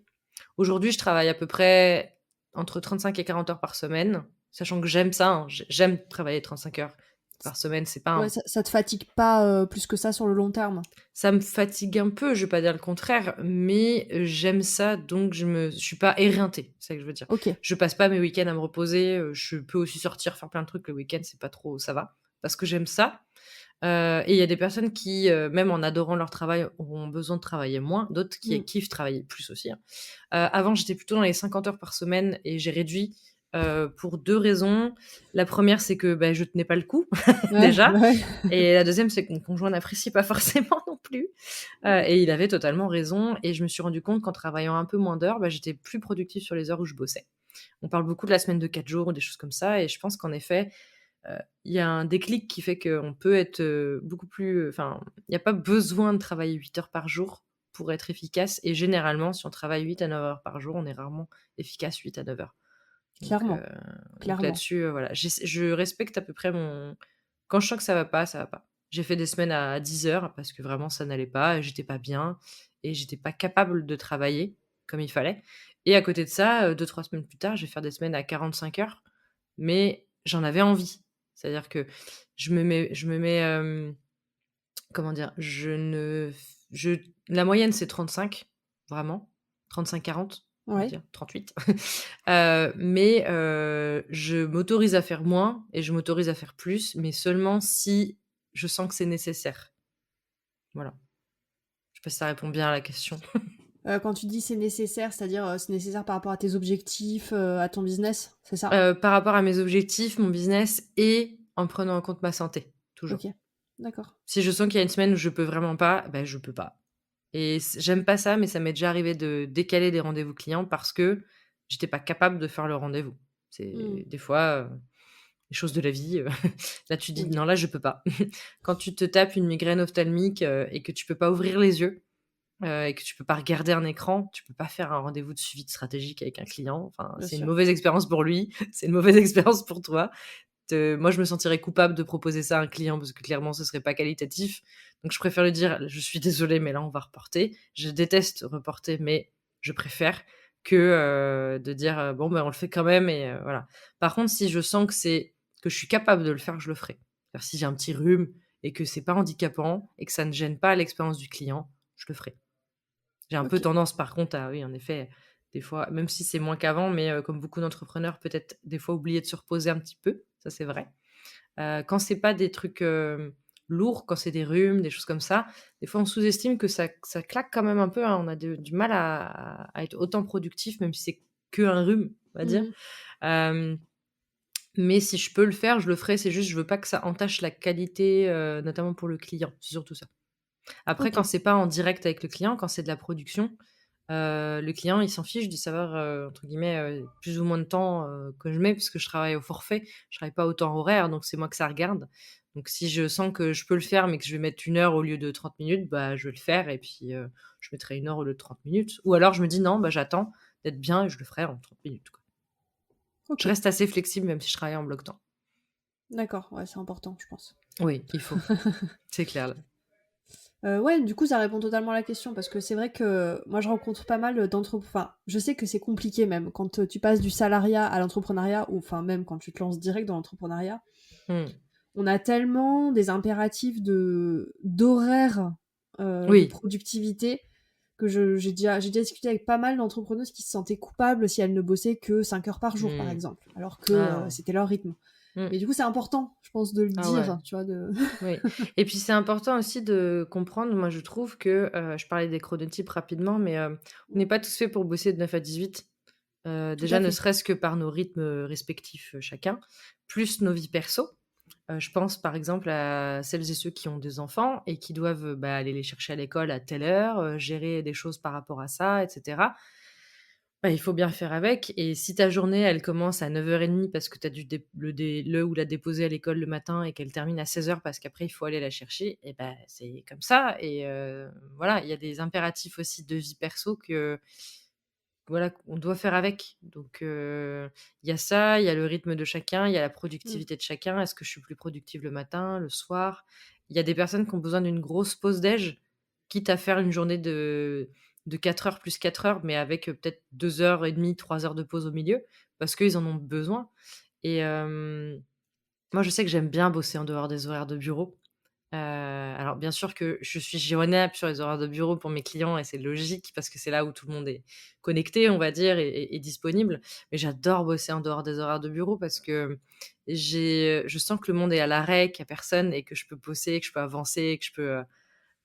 Aujourd'hui, je travaille à peu près entre 35 et 40 heures par semaine, sachant que j'aime ça, hein. J'aime travailler 35 heures par semaine. C'est pas Ouais, un ça te fatigue pas, plus que ça sur le long terme? Ça me fatigue un peu, je vais pas dire le contraire, mais j'aime ça, donc je suis pas éreintée, c'est ça que je veux dire. OK. Je passe pas mes week-ends à me reposer, je peux aussi sortir faire plein de trucs le week-end, c'est pas trop ça va, parce que j'aime ça. Et il y a des personnes qui, même en adorant leur travail, auront besoin de travailler moins, d'autres qui Mmh. kiffent travailler plus aussi, hein. Avant, j'étais plutôt dans les 50 heures par semaine et j'ai réduit, pour 2 raisons. La première, c'est que, bah, je tenais pas le coup Ouais, déjà ouais. et la deuxième, c'est que mon conjoint n'apprécie pas forcément non plus, et il avait totalement raison et je me suis rendu compte qu'en travaillant un peu moins d'heures, bah, j'étais plus productive sur les heures où je bossais. On parle beaucoup de la semaine de 4 jours ou des choses comme ça et je pense qu'en effet, il y a un déclic qui fait qu'on peut être, beaucoup plus, enfin, il y a pas besoin de travailler 8 heures par jour pour être efficace et généralement, si on travaille 8 à 9 heures par jour, on est rarement efficace 8 à 9 heures. Donc Clairement, clairement. là-dessus, voilà, je respecte à peu près mon quand je sens que ça va pas, ça va pas. J'ai fait des semaines à 10 heures parce que vraiment ça n'allait pas et j'étais pas bien et j'étais pas capable de travailler comme il fallait et à côté de ça, 2-3 semaines plus tard, je vais faire des semaines à 45 heures, mais j'en avais envie. C'est-à-dire que je me mets, comment dire? Je ne je la moyenne, c'est 35, vraiment. 35-40, on va Ouais. dire 38. Mais je m'autorise à faire moins et je m'autorise à faire plus, mais seulement si je sens que c'est nécessaire. Voilà. Je sais pas si ça répond bien à la question. Quand tu dis c'est nécessaire, c'est-à-dire, c'est nécessaire par rapport à tes objectifs, à ton business, c'est ça? Par rapport à mes objectifs, mon business et en prenant en compte ma santé, toujours. OK, d'accord. Si je sens qu'il y a une semaine où je peux vraiment pas, bah, je peux pas. Et j'aime pas ça, mais ça m'est déjà arrivé de décaler des rendez-vous clients parce que j'étais pas capable de faire le rendez-vous. Mmh. C'est des fois, les choses de la vie, là tu dis: Oui. «Non, là je peux pas». Quand tu te tapes une migraine ophtalmique, et que tu peux pas ouvrir les yeux, et que tu peux pas regarder un écran, tu peux pas faire un rendez-vous de suivi stratégique avec un client. Enfin, Bien c'est une sûr. mauvaise expérience pour lui, c'est une mauvaise expérience pour toi. Moi, je me sentirais coupable de proposer ça à un client parce que clairement, ce serait pas qualitatif. Donc, je préfère lui dire: «Je suis désolée, mais là, on va reporter». Je déteste reporter, mais je préfère que, de dire, «Bon, ben, on le fait quand même» et voilà. Par contre, si je sens que je suis capable de le faire, je le ferai. C'est-à-dire si j'ai un petit rhume et que c'est pas handicapant et que ça ne gêne pas l'expérience du client, je le ferai. J'ai un peu OK. tendance par contre à oui, en effet, des fois, même si c'est moins qu'avant, mais comme beaucoup d'entrepreneurs, peut-être des fois oublier de se reposer un petit peu, ça c'est vrai. Quand c'est pas des trucs, lourds, quand c'est des rhumes, des choses comme ça, des fois on sous-estime que ça claque quand même un peu, hein. On a du mal à être autant productif, même si c'est qu'un rhume, on va dire. Mmh. Hem, mais si je peux le faire, je le ferai. C'est juste, je veux pas que ça entache la qualité, notamment pour le client. C'est surtout ça. Après, quand OK. c'est pas en direct avec le client, quand c'est de la production, le client, il s'en fiche de savoir, entre guillemets, plus ou moins de temps, que je mets puisque je travaille au forfait. Je travaille pas au temps horaire, donc c'est moi que ça regarde. Donc si je sens que je peux le faire, mais que je vais mettre 1 heure au lieu de 30 minutes, bah, je vais le faire et puis, je mettrai 1 heure au lieu de 30 minutes. Ou alors je me dis: «Non, bah, j'attends d'être bien et je le ferai en 30 minutes», quoi. Je OK. reste assez flexible même si je travaille en bloc temps. D'accord, ouais, c'est important, je pense. Oui, il faut, c'est clair, là. Ouais, du coup, ça répond totalement à la question parce que c'est vrai que moi, je rencontre pas mal enfin, je sais que c'est compliqué même quand, tu passes du salariat à l'entrepreneuriat ou enfin même quand tu te lances direct dans l'entrepreneuriat. Mmh. On a tellement des impératifs d'horaire, de Oui. productivité que j'ai déjà discuté avec pas mal d'entrepreneuses qui se sentaient coupables si elles ne bossaient que 5 heures par jour, par Mmh. exemple, alors que, Ah. c'était leur rythme. Mmh. Mais du coup, c'est important, je pense, de le Ah ouais. dire, tu vois? De Oui et puis c'est important aussi de comprendre, moi je trouve que, je parlais des chronotypes rapidement, mais, on n'est pas tous faits pour bosser de 9 à 18. tout à Déjà ne fait. serait-ce que par nos rythmes, respectifs, chacun, plus nos vies perso. Je pense par exemple à celles et ceux qui ont des enfants et qui doivent, bah, aller les chercher à l'école à telle heure, gérer des choses par rapport à ça et cetera. Bah, il faut bien faire avec et si ta journée, elle commence à 9h30 parce que tu as dû le ou la déposer à l'école le matin et qu'elle termine à 16h parce qu'après il faut aller la chercher et ben c'est comme ça et voilà, il y a des impératifs aussi de vie perso que voilà, qu'on doit faire avec. Donc il y a ça, il y a le rythme de chacun, il y a la Mmh. productivité de chacun. Est-ce que je suis plus productive le matin, le soir? Il y a des personnes qui ont besoin d'une grosse pause déj, quitte à faire une journée de 4 heures plus 4 heures, mais avec, peut-être 2 heures et demie, 3 heures de pause au milieu, parce qu'ils en ont besoin et moi je sais que j'aime bien bosser en dehors des horaires de bureau. Alors bien sûr que je suis joignable sur les horaires de bureau pour mes clients et c'est logique parce que c'est là où tout le monde est connecté, on va dire et disponible. Mais j'adore bosser en dehors des horaires de bureau parce que je sens que le monde est à l'arrêt, qu'il y a personne et que je peux bosser, que je peux avancer, que je peux,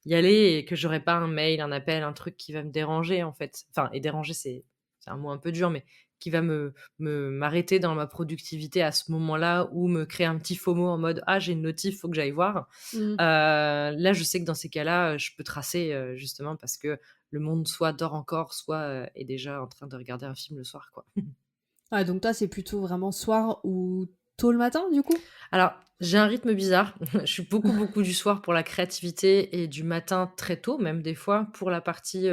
y aller et que j'aurai pas un mail, un appel, un truc qui va me déranger en fait. Enfin et déranger c'est un mot un peu dur, mais qui va m'arrêter dans ma productivité à ce moment-là ou me créer un petit FOMO en mode: «Ah j'ai une notif, faut que j'aille voir». Mmh. Là, je sais que dans ces cas-là, je peux tracer, justement parce que le monde soit dort encore, soit, est déjà en train de regarder un film le soir, quoi. Ah donc toi, c'est plutôt vraiment soir ou tôt le matin, du coup? Alors, j'ai un rythme bizarre. Je suis beaucoup, beaucoup du soir pour la créativité et du matin très tôt, même des fois, pour la partie,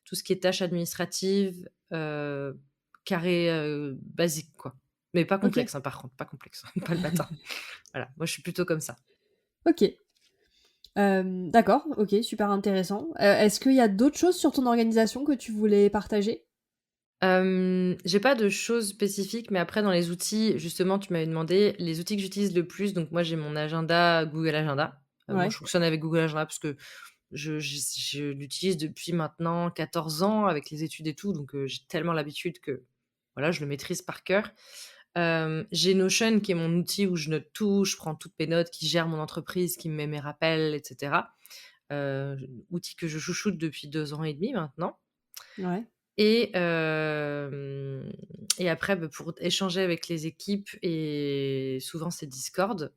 tout ce qui est tâches administratives, carré, basique, quoi. Mais pas OK, complexe, hein, par contre, pas complexe, pas le matin. Voilà, moi, je suis plutôt comme ça. OK. D'accord, OK, super intéressant. Est-ce qu'il y a d'autres choses sur ton organisation que tu voulais partager? J'ai pas de choses spécifiques, mais après dans les outils, justement, tu m'avais demandé les outils que j'utilise le plus, donc moi j'ai mon agenda Google Agenda. Moi Ouais. je fonctionne avec Google Agenda parce que je l'utilise depuis maintenant 14 ans avec les études et tout, donc j'ai tellement l'habitude que voilà, je le maîtrise par cœur. J'ai Notion qui est mon outil où je note tout, je prends toutes mes notes, qui gère mon entreprise, qui me met mes rappels, et cetera. Heu, outil que je chouchoute depuis 2 ans et demi maintenant. Ouais. Et hem et après, pour échanger avec les équipes et souvent c'est Discord,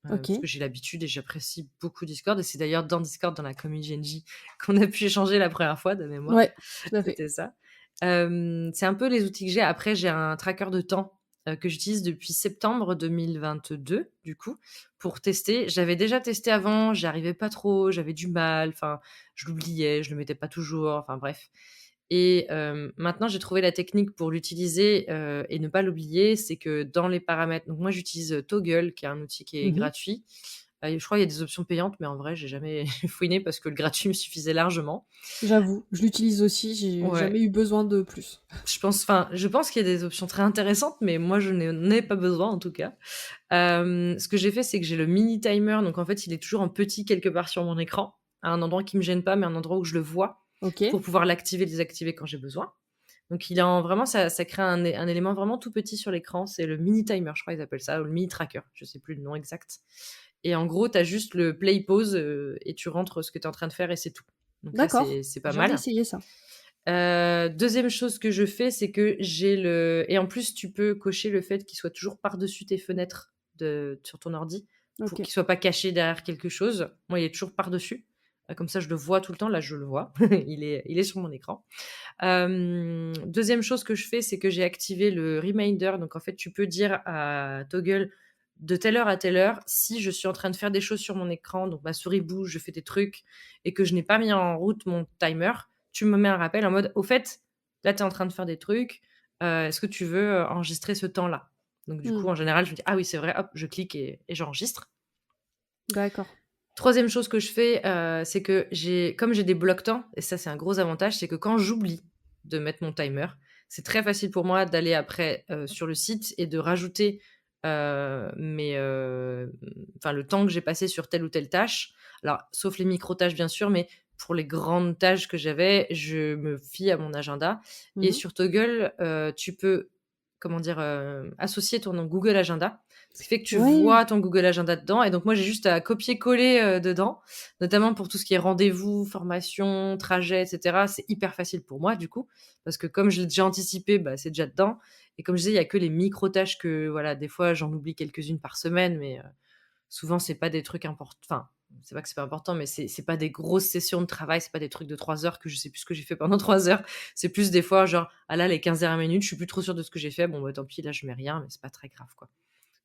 parce OK. que j'ai l'habitude et j'apprécie beaucoup Discord et c'est d'ailleurs dans Discord, dans la commu GNJ qu'on a pu échanger la première fois de mémoire. Ouais, tout à fait. C'était ça. C'est un peu les outils que j'ai. Après, j'ai un tracker de temps, que j'utilise depuis septembre 2022, du coup, pour tester. J'avais déjà testé avant, j'y arrivais pas trop, j'avais du mal, enfin, je l'oubliais, je le mettais pas toujours, enfin bref. Et maintenant, j'ai trouvé la technique pour l'utiliser, et ne pas l'oublier. C'est que dans les paramètres, donc moi, j'utilise, Toggle, qui est un outil qui est Mmh. gratuit. Je crois qu'il y a des options payantes, mais en vrai, j'ai jamais fouiné parce que le gratuit me suffisait largement. J'avoue, je l'utilise aussi, j'ai Ouais. jamais eu besoin de plus. Je pense qu'il y a des options très intéressantes, mais moi, je n'en ai pas besoin, en tout cas. Ce que j'ai fait, c'est que j'ai le mini timer, donc en fait, il est toujours en petit quelque part sur mon écran, à un endroit qui me gêne pas, mais un endroit où je le vois, pour OK. pouvoir l'activer, désactiver quand j'ai besoin. Donc il est en vraiment ça crée un élément vraiment tout petit sur l'écran, c'est le mini timer, je crois qu'ils appellent ça, ou le mini tracker, je sais plus le nom exact. Et en gros, tu as juste le play pause, et tu rentres ce que tu es en train de faire et c'est tout. Donc ça, D'accord, c'est pas j'ai jamais mal. essayé ça. 2e chose que je fais, c'est que j'ai le et en plus, tu peux cocher le fait qu'il soit toujours par-dessus tes fenêtres sur ton ordi, pour OK. qu'il soit pas caché derrière quelque chose. Moi, il est toujours par-dessus, comme ça je le vois tout le temps. Là, je le vois, il est sur mon écran. 2e chose que je fais, c'est que j'ai activé le reminder. Donc en fait, tu peux dire à Toggle de telle heure à telle heure, si je suis en train de faire des choses sur mon écran, donc ma souris bouge, je fais des trucs et que je n'ai pas mis en route mon timer, tu me mets un rappel en mode: «Au fait, là, tu es en train de faire des trucs, est-ce que tu veux, enregistrer ce temps-là?» Donc du Mmh. coup, en général, je me dis: «Ah oui, c'est vrai», hop, je clique et j'enregistre. D'accord. 3e chose que je fais, c'est que comme j'ai des blocs-temps et ça, c'est un gros avantage, c'est que quand j'oublie de mettre mon timer, c'est très facile pour moi d'aller après, sur le site et de rajouter, enfin le temps que j'ai passé sur telle ou telle tâche. Alors, sauf les micro-tâches bien sûr, mais pour les grandes tâches que j'avais, je me fie à mon agenda et Mmh. sur Toggle, tu peux, comment dire? Associer ton Google Agenda. Ce qui fait que tu Ouais. vois ton Google Agenda dedans et donc moi j'ai juste à copier-coller, dedans, notamment pour tout ce qui est rendez-vous, formation, trajet et cetera. C'est hyper facile pour moi du coup, parce que comme je l'ai déjà anticipé, bah, c'est déjà dedans et comme je disais, il y a que les micro tâches que voilà, des fois j'en oublie quelques-unes par semaine, mais souvent c'est pas des trucs importants. Enfin, c'est pas que c'est pas important, mais c'est pas des grosses sessions de travail, c'est pas des trucs de 3 heures que je sais plus ce que j'ai fait pendant 3 heures. C'est plus des fois genre: «Ah là, les 15 dernières minutes, je suis plus trop sûre de ce que j'ai fait. Bon, bah, tant pis, là je mets rien, mais c'est pas très grave, quoi».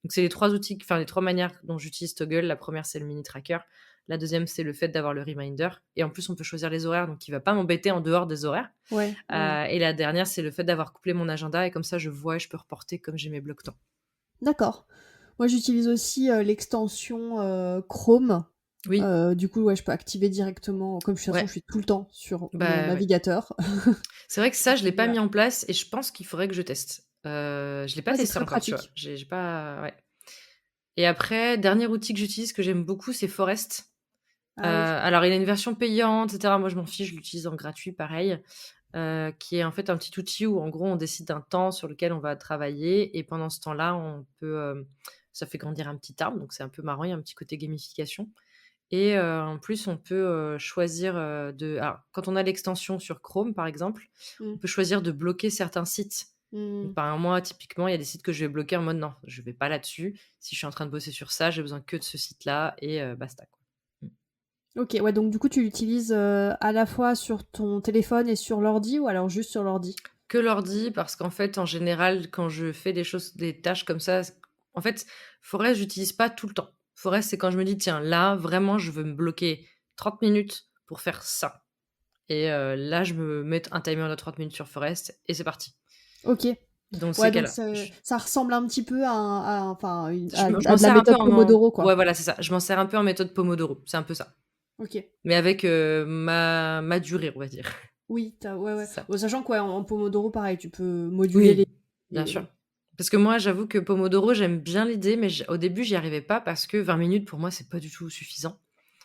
Donc c'est les 3 outils, enfin les 3 manières dont j'utilise Toggle. La première c'est le mini tracker. La deuxième c'est le fait d'avoir le reminder et en plus on peut choisir les horaires, donc il va pas m'embêter en dehors des horaires. Ouais, ouais, ouais. Et la dernière c'est le fait d'avoir couplé mon agenda et comme ça je vois et je peux reporter comme j'ai mes blocs temps. D'accord. Moi, j'utilise aussi, l'extension, Chrome. Oui, Du coup, ouais, je peux activer directement comme de toute façon, ouais, je suis tout le temps sur mon bah, ouais. navigateur. C'est vrai que ça je l'ai pas Et mis en place et je pense qu'il faudrait que je teste. Je l'ai pas ouais, c'est testé très encore, tu vois? pratique. J'ai pas ouais. Et après, dernier outil que j'utilise que j'aime beaucoup, c'est Forest. Ah oui. Alors il a une version payante et cetera. Moi je m'en fiche, je l'utilise en gratuit pareil. Qui est en fait un petit outil où en gros on décide d'un temps sur lequel on va travailler et pendant ce temps-là, on peut, ça fait grandir un petit arbre, donc c'est un peu marrant, il y a un petit côté gamification et en plus on peut, choisir, alors quand on a l'extension sur Chrome par exemple, on Mmh. peut choisir de bloquer certains sites. Donc Mmh. par moi typiquement, il y a des sites que je vais bloquer en mode: «Non, je vais pas là-dessus. Si je suis en train de bosser sur ça, j'ai besoin que de ce site-là» et basta quoi. Mmh. OK, ouais, donc du coup, tu l'utilises, à la fois sur ton téléphone et sur l'ordi ou alors juste sur l'ordi? Que l'ordi, parce qu'en fait, en général, quand je fais des tâches comme ça, en fait, Forest, j'utilise pas tout le temps. Forest, c'est quand je me dis: «Tiens, là, vraiment, je veux me bloquer 30 minutes pour faire ça» et là, je me mets un timer de 30 minutes sur Forest et c'est parti. OK. Dans ces Ouais, donc cas-là, ça ressemble un petit peu enfin, une je à m'en de la sers un peu méthode en Pomodoro, ouais, quoi. voilà, c'est ça. Je m'en sers un peu en méthode Pomodoro, c'est un peu ça. OK. Mais avec, ma durée, on va dire. Oui, ouais, ouais. C'est ça. Bon, sachant que, ouais, en Pomodoro, pareil, tu peux moduler Oui, bien sûr. les Parce que moi, j'avoue que Pomodoro, j'aime bien l'idée, mais au début, j'y arrivais pas parce que 20 minutes, pour moi, c'est pas du tout suffisant.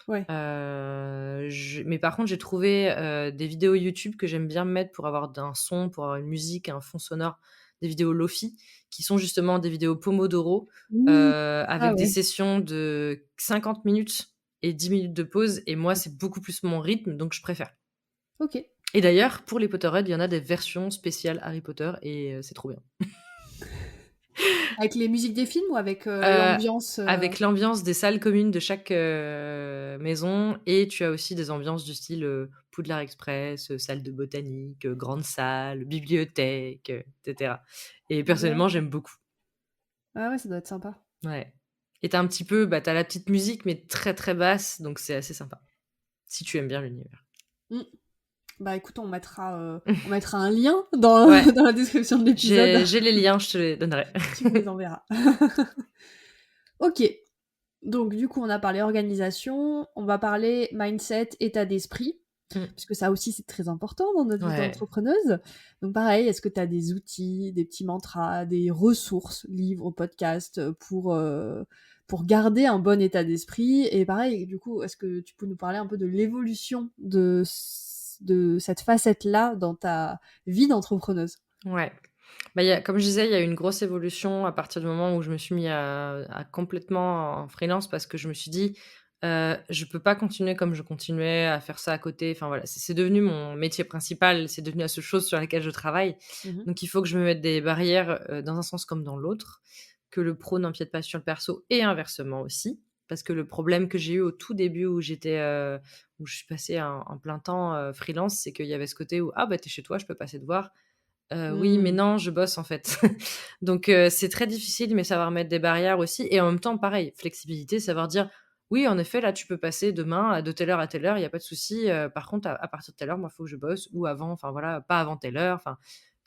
Ouais. Mais par contre, j'ai trouvé, des vidéos YouTube que j'aime bien mettre pour avoir d'un son, pour avoir une musique, un fond sonore, des vidéos Lofi, qui sont justement des vidéos Pomodoro, Oui. Ah avec des ouais, sessions de 50 minutes et 10 minutes de pause et moi, c'est beaucoup plus mon rythme, donc je préfère. OK. Et d'ailleurs, pour les Potterheads, il y en a des versions spéciales Harry Potter et c'est trop bien. Avec les musiques des films ou avec, Heu, l'ambiance, avec l'ambiance des salles communes de chaque, maison et tu as aussi des ambiances du style, Poudlard Express, salle de botanique, grande salle, bibliothèque, et cetera et personnellement, D'accord. j'aime beaucoup. Ah ouais, ça doit être sympa. Ouais et tu as un petit peu, bah, tu as la petite musique mais très, très basse donc c'est assez sympa, si tu aimes bien l'univers. Mmh. Bah, écoute, on mettra un lien dans Ouais, dans la description de l'épisode. j'ai les liens, je te les donnerai. Tu me les enverras. OK. Donc du coup, on a parlé organisation, on va parler mindset, état d'esprit, Mmh. puisque ça aussi, c'est très important dans notre vie Ouais. d'entrepreneuse. Donc pareil, est-ce que tu as des outils, des petits mantras, des ressources, livres, podcasts, pour garder un bon état d'esprit? Et pareil, du coup, est-ce que tu peux nous parler un peu de l'évolution de cette facette-là dans ta vie d'entrepreneuse? Ouais. Bah, il y a comme je disais, il y a eu une grosse évolution à partir du moment où je me suis mis à complètement en freelance parce que je me suis dit: «Je peux pas continuer comme je continuais à faire ça à côté». Enfin voilà, c'est devenu mon métier principal, c'est devenu la seule chose sur laquelle je travaille. Mmh. Donc il faut que je me mette des barrières, dans un sens comme dans l'autre, que le pro n'empiète pas sur le perso et inversement aussi. Parce que le problème que j'ai eu au tout début où je suis passée en plein temps, freelance, c'est qu'il y avait ce côté où: «Ah bah, tu es chez toi, je peux passer te voir». Oui, mais Mmh. non, je bosse en fait. Donc c'est très difficile, mais savoir mettre des barrières aussi et en même temps, pareil, flexibilité, savoir dire: «Oui, en effet, là, tu peux passer demain de telle heure à telle heure, il y a pas de souci, par contre, à partir de telle heure, moi, il faut que je bosse» ou avant, enfin voilà, pas avant telle heure. Enfin,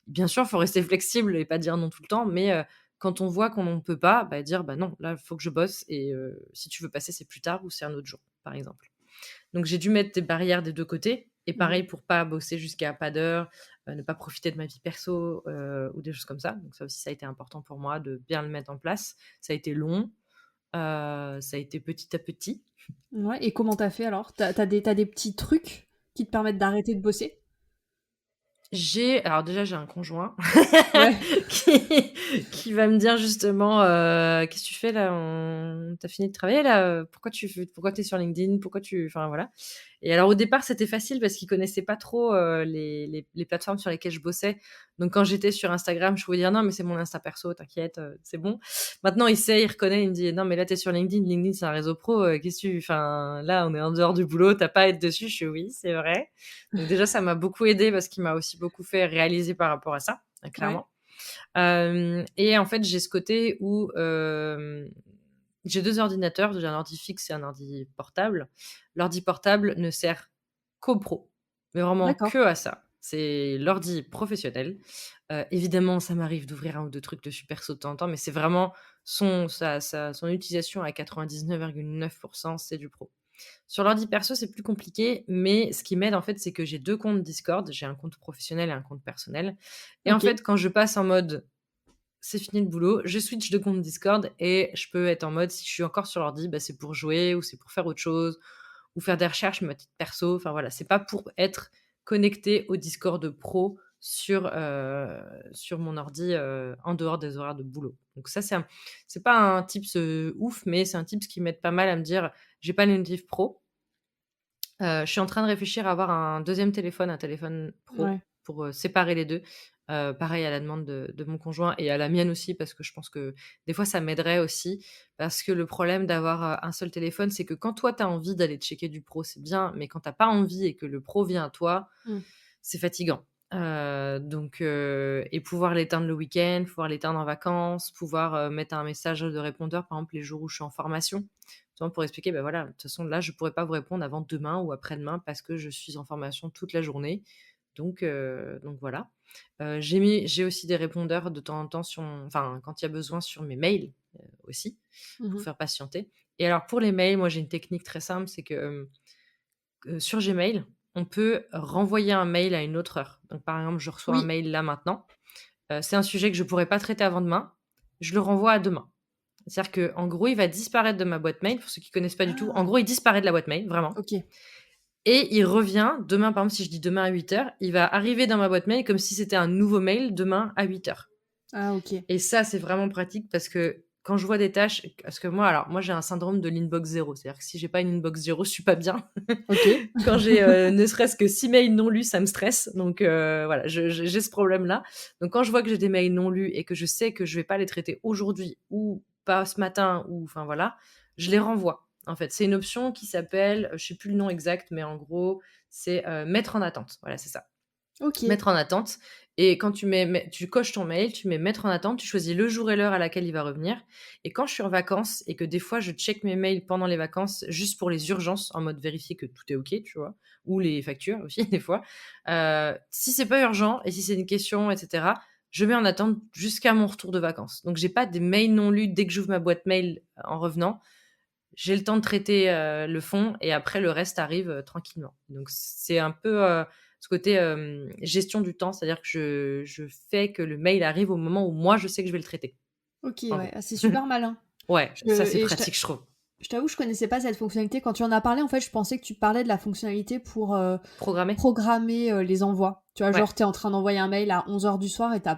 bien sûr, il faut rester flexible et pas dire non tout le temps, mais quand on voit qu'on ne peut pas, bah, dire: «Bah non, là, il faut que je bosse et si tu veux passer, c'est plus tard ou c'est un autre jour», par exemple. Donc j'ai dû mettre des barrières des 2 côtés et Mmh. pareil pour pas bosser jusqu'à pas d'heure, ne pas profiter de ma vie perso, ou des choses comme ça. Donc ça aussi, ça a été important pour moi de bien le mettre en place. Ça a été long, ça a été petit à petit. Ouais, et comment t'as fait alors? T'as des petits trucs qui te permettent d'arrêter de bosser? Alors déjà, j'ai un conjoint Ouais. qui qui va me dire justement, «Qu'est-ce que tu fais là? Tu fini de travailler là? Pourquoi tu es sur LinkedIn? Pourquoi tu» enfin voilà. Et alors au départ, c'était facile parce qu'il connaissait pas trop, les plateformes sur lesquelles je bossais. Donc quand j'étais sur Instagram, je pouvais dire: «Non, mais c'est mon Insta perso, t'inquiète, c'est bon». Maintenant, il sait, il reconnaît, il me dit: «Non, mais là, tu es sur LinkedIn. LinkedIn, c'est un réseau pro, qu'est-ce que tu enfin, là, on est en dehors du boulot, tu pas à être dessus». Je fais: «Oui, c'est vrai». Donc déjà, ça m'a beaucoup aidée parce qu'il m'a aussi beaucoup fait réaliser par rapport à ça, Ouais. clairement. Et en fait, j'ai ce côté où, j'ai 2 ordinateurs, j'ai un ordi fixe et un ordi portable. L'ordi portable ne sert qu'aux pros, mais vraiment que D'accord. à ça. C'est l'ordi professionnel. Évidemment, ça m'arrive d'ouvrir un ou 2 trucs dessus perso de temps en temps, mais c'est vraiment son utilisation à 99,9 c'est du pro. Sur l'ordi perso, c'est plus compliqué, mais ce qui m'aide, en fait, c'est que j'ai 2 comptes Discord. J'ai un compte professionnel et un compte personnel et en OK. fait, quand je passe en mode: «C'est fini le boulot», je switch de compte Discord et je peux être en mode, si je suis encore sur l'ordi, bah, c'est pour jouer ou c'est pour faire autre chose ou faire des recherches, mais à titre perso. Enfin, voilà, c'est pas pour être connecté au Discord pro sur mon ordi, en dehors des horaires de boulot. Donc ça, c'est pas un tips, ouf, mais c'est un tips qui m'aide pas mal à me dire: «J'ai pas les notifs pro». Je suis en train de réfléchir à avoir un deuxième téléphone, un téléphone pro Ouais. pour, séparer les 2. Pareil à la demande de mon conjoint et à la mienne aussi parce que je pense que des fois ça m'aiderait aussi. Parce que le problème d'avoir, un seul téléphone, c'est que quand toi tu as envie d'aller checker du pro, c'est bien, mais quand tu as pas envie et que le pro vient à toi, Mmh. c'est fatigant. Donc et pouvoir l'éteindre le week-end, pouvoir l'éteindre en vacances, pouvoir, mettre un message de répondeur, par exemple, les jours où je suis en formation. Tu vois, pour expliquer: «Bah, voilà, de toute façon, là, je pourrais pas vous répondre avant demain ou après-demain parce que je suis en formation toute la journée». Donc voilà. J'ai aussi des répondeurs de temps en temps enfin, quand il y a besoin sur mes mails, aussi, pour Mmh. faire patienter. Et alors pour les mails, moi, j'ai une technique très simple, c'est que, sur Gmail, on peut renvoyer un mail à une autre heure. Donc par exemple, je reçois un Oui. mail là maintenant, c'est un sujet que je pourrais pas traiter avant demain, je le renvoie à demain. C'est-à-dire qu'en gros, il va disparaître de ma boîte mail, pour ceux qui connaissent pas du tout. En Ah, gros, il disparaît de la boîte mail, vraiment. OK. Et il revient demain, par exemple, si je dis demain à 8h, il va arriver dans ma boîte mail comme si c'était un nouveau mail demain à 8h. Ah, OK. Et ça, c'est vraiment pratique parce que quand je vois des tâches, parce que moi, j'ai un syndrome de l'inbox zéro. C'est-à-dire que si j'ai pas une inbox zéro, je suis pas bien. OK. Quand j'ai ne serait-ce que 6 mails non lus, ça me stresse. Donc voilà, j'ai ce problème-là. Donc quand je vois que j'ai des mails non lus et que je sais que je vais pas les traiter aujourd'hui ou pas ce matin, ou enfin voilà, je les renvoie. En fait, c'est une option qui s'appelle, je sais plus le nom exact, mais en gros, c'est mettre en attente. Voilà, c'est ça. OK. Mettre en attente. Et quand tu coches ton mail, tu mets mettre en attente, tu choisis le jour et l'heure à laquelle il va revenir. Et quand je suis en vacances et que des fois je check mes mails pendant les vacances juste pour les urgences, en mode vérifier que tout est OK, tu vois, ou les factures aussi des fois, si c'est pas urgent et si c'est une question, etc., je mets en attente jusqu'à mon retour de vacances. Donc j'ai pas des mails non lus dès que j'ouvre ma boîte mail en revenant. J'ai le temps de traiter le fond et après le reste arrive tranquillement. Donc c'est un peu ce côté gestion du temps, c'est-à-dire que je fais que le mail arrive au moment où moi je sais que je vais le traiter, OK, en ouais. gros. Ah, c'est super malin. Ouais, Je ça c'est et pratique, je trouve. je t'avoue, je connaissais pas cette fonctionnalité. Quand tu en as parlé, en fait, je pensais que tu parlais de la fonctionnalité pour, Programmer. programmer, les envois. Tu vois, Ouais. genre, tu es en train d'envoyer un mail à 11h du soir et tu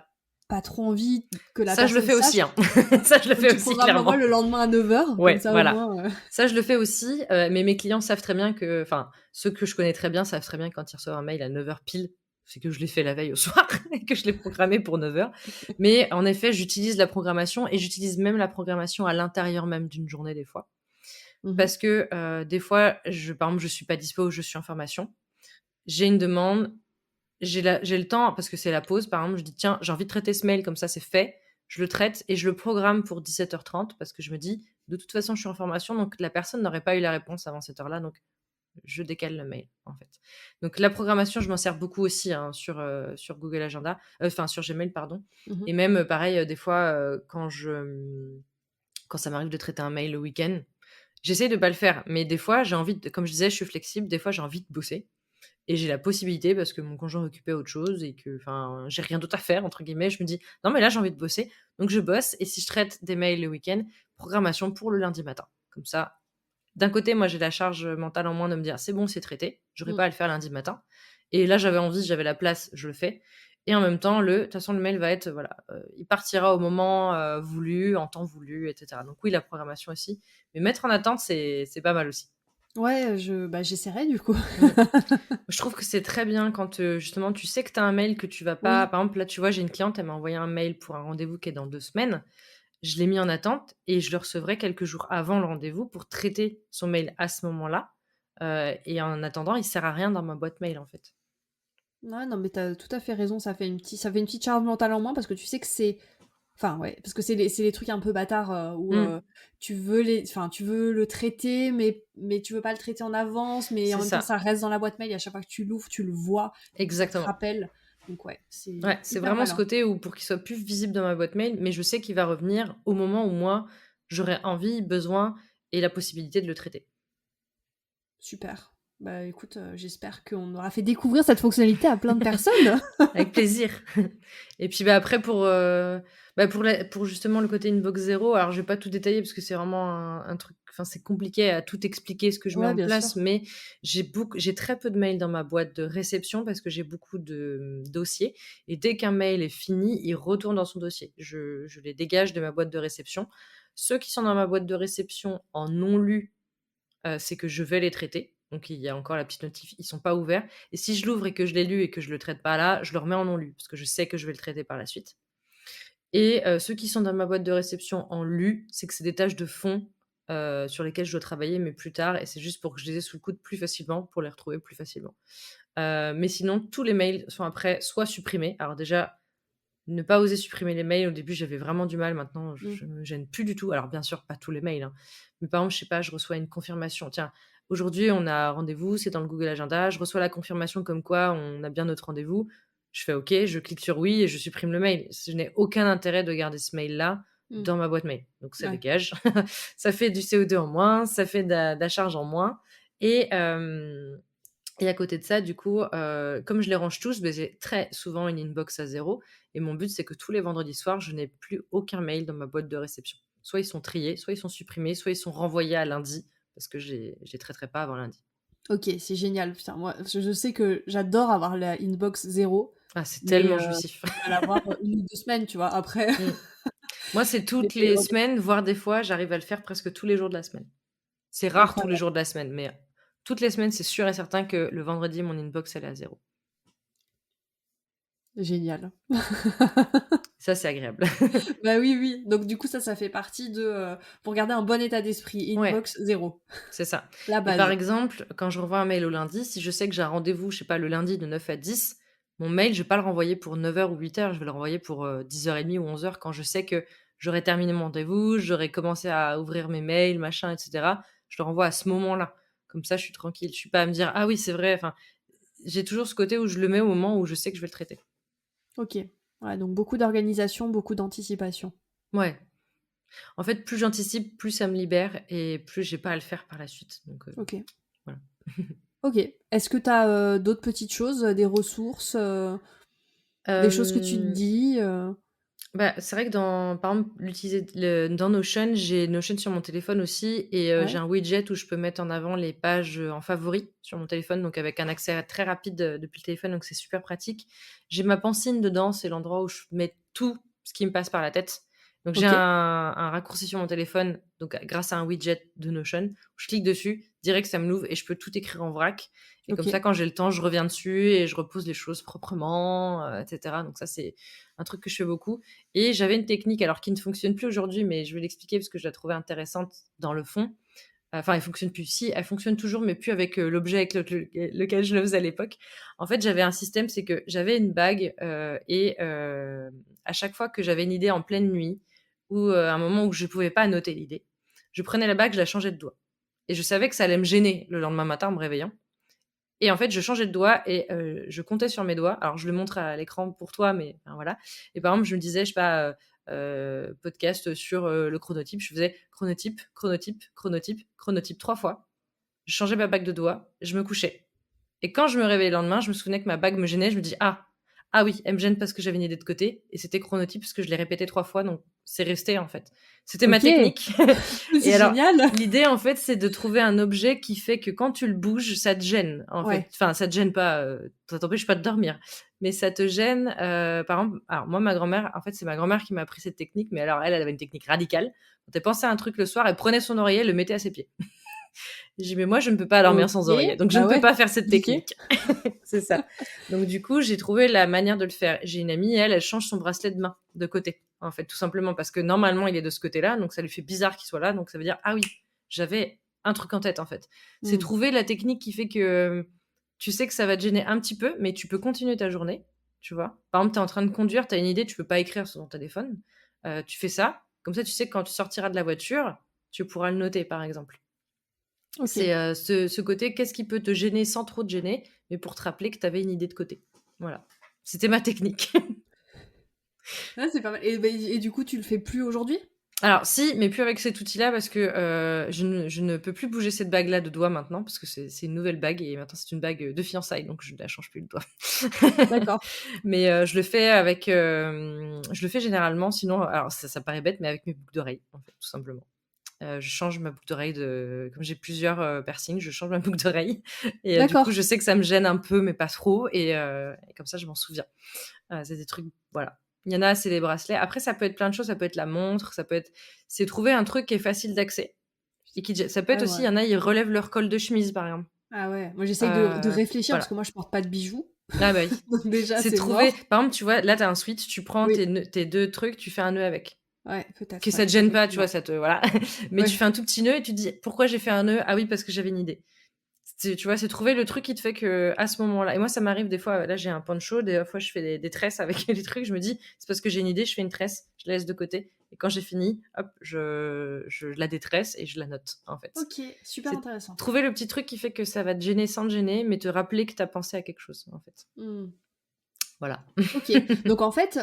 pas trop envie que la Ça je le personne fais sache, aussi, hein. Ça je le donc fais tu aussi programmes l'envoi clairement. le lendemain à 9h, comme Ouais, ça au voilà. moins, Ça je le fais aussi, mais mes clients savent très bien que, enfin, ceux que je connais très bien savent très bien que quand ils reçoivent un mail à 9h pile, c'est que je l'ai fait la veille au soir et que je l'ai programmé pour 9h. Mais en effet, j'utilise la programmation et j'utilise même la programmation à l'intérieur même d'une journée des fois. Mmh. Parce que, des fois, par exemple, je suis pas dispo ou je suis en formation. J'ai une demande, j'ai le temps parce que c'est la pause, par exemple, je dis: «Tiens, j'ai envie de traiter ce mail, comme ça c'est fait». Je le traite et je le programme pour 17h30 parce que je me dis: «De toute façon, je suis en formation, donc la personne n'aurait pas eu la réponse avant cette heure-là, donc je décale le mail», en fait. Donc la programmation, je m'en sers beaucoup aussi, hein, sur Google Agenda, enfin sur Gmail, pardon. Mmh. Et même, pareil, des fois, quand ça m'arrive de traiter un mail le week-end, j'essaie de pas le faire, mais des fois, j'ai envie de, comme je disais, je suis flexible, des fois, j'ai envie de bosser et j'ai la possibilité parce que mon conjoint est occupé à autre chose et que, enfin, j'ai rien d'autre à faire, entre guillemets. Je me dis: «Non, mais là, j'ai envie de bosser», donc je bosse. Et si je traite des mails le week-end, programmation pour le lundi matin. Comme ça, d'un côté, moi, j'ai la charge mentale en moins de me dire: «C'est bon, c'est traité, j'aurai Mmh. pas à le faire lundi matin», et là, j'avais envie, j'avais la place, je le fais. Et en même temps, de toute façon, le mail va être, voilà, il partira au moment voulu, en temps voulu, et cetera. Donc oui, la programmation aussi, mais mettre en attente, c'est pas mal aussi. Ouais, j'essaierai du coup. Mmh. Je trouve que c'est très bien quand, justement, tu sais que tu as un mail que tu vas pas, Oui. par exemple, là, tu vois, j'ai une cliente, elle m'a envoyé un mail pour un rendez-vous qui est dans 2 semaines. Je l'ai mis en attente et je le recevrai quelques jours avant le rendez-vous pour traiter son mail à ce moment-là, et en attendant, il sert à rien dans ma boîte mail, en fait. Ouais, non, mais t'as tout à fait raison, ça fait une petite charge mentale en moins parce que tu sais que c'est enfin, ouais, parce que c'est les trucs un peu bâtards, où, Mmh, tu veux le traiter, mais tu veux pas le traiter en avance, mais en c'est même temps, ça, ça reste dans la boîte mail et à chaque fois que tu l'ouvres, tu le vois, donc ça te exactement. rappelle. Donc ouais, c'est Ouais, c'est hyper vraiment ce malin. côté où pour qu'il soit plus visible dans ma boîte mail, mais je sais qu'il va revenir au moment où moi, j'aurai envie, besoin et la possibilité de le traiter. Super. Bah, écoute, j'espère qu'on aura fait découvrir cette fonctionnalité à plein de personnes. Avec plaisir. Et puis, bah, après pour justement le côté inbox zéro, alors je vais pas tout détailler parce que c'est vraiment un truc, enfin, c'est compliqué à tout expliquer ce que je mets Ouais, en bien place, sûr. mais j'ai très peu de mails dans ma boîte de réception parce que j'ai beaucoup de, dossiers, et dès qu'un mail est fini, il retourne dans son dossier. Je les dégage de ma boîte de réception. Ceux qui sont dans ma boîte de réception en non lu, c'est que je vais les traiter. Donc il y a encore la petite notif, ils sont pas ouverts. Et si je l'ouvre et que je l'ai lu et que je le traite pas là, je le remets en non lu parce que je sais que je vais le traiter par la suite. Et ceux qui sont dans ma boîte de réception en lu, c'est que c'est des tâches de fond, sur lesquelles je dois travailler, mais plus tard, et c'est juste pour que je les ai sous le coude plus facilement, pour les retrouver plus facilement. Mais sinon, tous les mails sont après soit supprimés. Alors déjà, ne pas oser supprimer les mails, au début, j'avais vraiment du mal. Maintenant, Mmh. je me gêne plus du tout. Alors bien sûr, pas tous les mails, hein, mais par exemple, je sais pas, je reçois une confirmation: «Tiens, aujourd'hui, on a rendez-vous», c'est dans le Google Agenda. Je reçois la confirmation comme quoi on a bien notre rendez-vous. Je fais OK, je clique sur «Oui» et je supprime le mail. Je n'ai aucun intérêt de garder ce mail-là Mmh. dans ma boîte mail. Donc ça Ouais. dégage. Ça fait du CO2 en moins, ça fait de la charge en moins. Et à côté de ça, du coup, comme je les range tous, beh, j'ai très souvent une inbox à zéro, et mon but, c'est que tous les vendredis soirs, je n'ai plus aucun mail dans ma boîte de réception. Soit ils sont triés, soit ils sont supprimés, soit ils sont renvoyés à lundi parce que je les traiterai pas avant lundi. OK, c'est génial. Putain, moi, je sais que j'adore avoir la inbox 0, Ah, c'est mais tellement jouissif. je vais l'avoir 1 ou 2 semaines, tu vois? Après, Mmh. Moi, c'est mais toutes les OK, semaines, voire des fois, j'arrive à le faire presque tous les jours de la semaine. C'est rare tous les incroyable, jours de la semaine, mais toutes les semaines, c'est sûr et certain que le vendredi, mon inbox, elle est à 0. génial. Ça, c'est agréable. Bah, oui, oui, donc du coup, ça fait partie de, pour garder un bon état d'esprit, Ouais, inbox 0, c'est ça. la Et par base. exemple, quand je renvoie un mail au lundi, si je sais que j'ai un rendez-vous, je sais pas, le lundi de 9 à 10, mon mail, je vais pas le renvoyer pour 9 h ou 8 h, je vais le renvoyer pour 10 h 30 ou 11 h quand je sais que j'aurai terminé mon rendez-vous, j'aurai commencé à ouvrir mes mails, machin, etc. Je le renvoie à ce moment-là. Comme ça, je suis tranquille. Je suis pas à me dire, ah oui, c'est vrai. Enfin, j'ai toujours ce côté où je le mets au moment où je sais que je vais le traiter. OK. Ouais, donc beaucoup d'organisation, beaucoup d'anticipation. Ouais. En fait, plus j'anticipe, plus ça me libère et plus j'ai pas à le faire par la suite. Donc, OK. voilà. OK. Est-ce que tu as, d'autres petites choses, des ressources, des choses que tu te Hem, dis, Bah, c'est vrai que par exemple, dans Notion, j'ai Notion sur mon téléphone aussi et j'ai Ouais, un widget où je peux mettre en avant les pages, en favoris sur mon téléphone, donc avec un accès très rapide, depuis le téléphone, donc c'est super pratique. J'ai ma Pancine dedans, c'est l'endroit où je mets tout ce qui me passe par la tête. Donc j'ai OK, un raccourci sur mon téléphone, donc grâce à un widget de Notion, où je clique dessus, direct ça me l'ouvre et je peux tout écrire en vrac et comme ça, OK. quand j'ai le temps, je reviens dessus et je repose les choses proprement, et cetera. Donc ça, c'est un truc que je fais beaucoup. Et j'avais une technique, alors qui ne fonctionne plus aujourd'hui, mais je vais l'expliquer parce que je la trouvais intéressante dans le fond. Enfin, elle fonctionne plus. Si, elle fonctionne toujours, mais plus avec l'objet avec lequel je le faisais à l'époque. En fait, j'avais un système, c'est que j'avais une bague à chaque fois que j'avais une idée en pleine nuit ou un moment où je ne pouvais pas noter l'idée, je prenais la bague, je la changeais de doigt. Et je savais que ça allait me gêner le lendemain matin en me réveillant. Et en fait, je changeais de doigt et je comptais sur mes doigts. Alors, je le montre à l'écran pour toi, mais enfin, voilà. Et par exemple, je me disais, je sais pas, podcast sur le chronotype. Je faisais chronotype, chronotype, chronotype, chronotype 3 fois. Je changeais ma bague de doigt, je me couchais. Et quand je me réveillais le lendemain, je me souvenais que ma bague me gênait. Je me dis, ah oui, elle me gêne parce que j'avais une idée de côté. Et c'était chronotype parce que je l'ai répété 3 fois. Donc, c'est resté, en fait. C'était ma OK, technique. c'est Et alors, génial! l'idée, en fait, c'est de trouver un objet qui fait que quand tu le bouges, ça te gêne, en fait. Ouais, Enfin, ça te gêne pas, ça t'empêche pas de dormir, mais ça te gêne. Par exemple, alors moi, ma grand-mère, en fait, c'est ma grand-mère qui m'a appris cette technique, mais alors elle avait une technique radicale. Quand elle pensait à un truc le soir, elle prenait son oreiller, elle le mettait à ses pieds. J'ai dit: «Mais moi, je ne peux pas dormir sans oreiller, OK, donc je ne bah peux ouais, pas faire cette compliqué. technique». C'est ça. Donc du coup, j'ai trouvé la manière de le faire. J'ai une amie, elle change son bracelet de main de côté, en fait, tout simplement parce que normalement, il est de ce côté-là, donc ça lui fait bizarre qu'il soit là, donc ça veut dire: «Ah oui, j'avais un truc en tête, en fait». C'est Mmh. trouver la technique qui fait que, tu sais que ça va te gêner un petit peu, mais tu peux continuer ta journée, tu vois? Par exemple, tu es en train de conduire, tu as une idée, tu peux pas écrire sur ton téléphone, tu fais ça, comme ça, tu sais que quand tu sortiras de la voiture, tu pourras le noter, par exemple. C'est, OK. ce côté, qu'est-ce qui peut te gêner sans trop te gêner, mais pour te rappeler que tu avais une idée de côté. Voilà. C'était ma technique. Ah, c'est pas mal et du coup, tu le fais plus aujourd'hui? Alors si, mais plus avec cet outil-là parce que, je ne peux plus bouger cette bague-là de doigt maintenant parce que c'est une nouvelle bague et maintenant c'est une bague, de fiançailles, donc je ne la change plus le doigt. D'accord. Mais, je le fais avec, je le fais généralement sinon alors ça paraît bête, mais avec mes boucles d'oreilles, en fait, tout simplement. Je change ma boucle d'oreille comme j'ai plusieurs, piercings, je change ma boucle d'oreille et du coup, D'accord. je sais que ça me gêne un peu, mais pas trop et comme ça, je m'en souviens. C'est des trucs voilà. Il y en a, c'est les bracelets. Après, ça peut être plein de choses, ça peut être la montre, ça peut être c'est trouver un truc qui est facile d'accès et ça peut être Ouais, aussi, il ouais. y en a, ils relèvent leur col de chemise, par exemple. Ah ouais, moi j'essaye de réfléchir parce Voilà. que moi je porte pas de bijoux, Ah bah oui. donc déjà C'est c'est trouver mort. par exemple, tu vois, là, tu as un sweat, tu prends Oui, tes 2 trucs, tu fais un nœud avec. ouais, Que peut-être, ça ouais, te gêne pas, tu vois, effectivement. ça te voilà. Mais tu Ouais. fais un tout petit nœud et tu te dis: «Pourquoi j'ai fait un nœud? Ah oui, parce que j'avais une idée». Tu vois, c'est trouver le truc qui te fait que à ce moment-là et moi, ça m'arrive des fois, là, j'ai un poncho, des fois, je fais des tresses avec les trucs, je me dis: «C'est parce que j'ai une idée, je fais une tresse, je la laisse de côté et quand j'ai fini, hop, je la détresse et je la note», en fait. OK, super C'est intéressant. trouver le petit truc qui fait que ça va te gêner sans te gêner, mais te rappeler que tu as pensé à quelque chose, en fait. Mmh. Voilà. OK, donc en fait,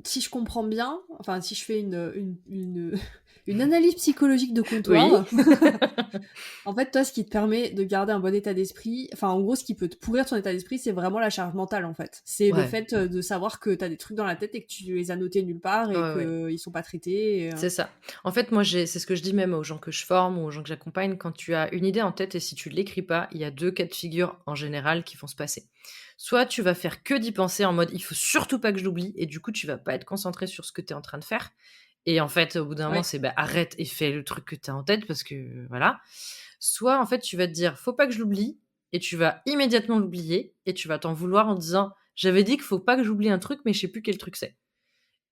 si je comprends bien, enfin, si je fais une analyse psychologique de Oui. comptoir, en fait, toi, ce qui te permet de garder un bon état d'esprit, enfin, en gros, ce qui peut te pourrir ton état d'esprit, c'est vraiment la charge mentale, en fait. C'est le Ouais, fait de savoir que t'as des trucs dans la tête et que tu les as notés nulle part ouais, et ouais. qu'ils sont pas traités. C'est ça. En fait, moi, c'est ce que je dis même aux gens que je forme ou aux gens que j'accompagne. Quand tu as une idée en tête et si tu l'écris pas, il y a 2 cas de figure en général qui vont se passer. Soit tu vas faire que d'y penser en mode: «Il faut surtout pas que je l'oublie» et du coup, tu vas pas être concentré sur ce que tu es en train de faire et en fait, au bout d'un moment, Ouais. c'est, bah, arrête et fais le truc que tu as en tête parce que voilà. Soit en fait, tu vas te dire: «Faut pas que je l'oublie» et tu vas immédiatement l'oublier et tu vas t'en vouloir en disant: «J'avais dit qu'il faut pas que j'oublie un truc, mais je sais plus quel truc c'est».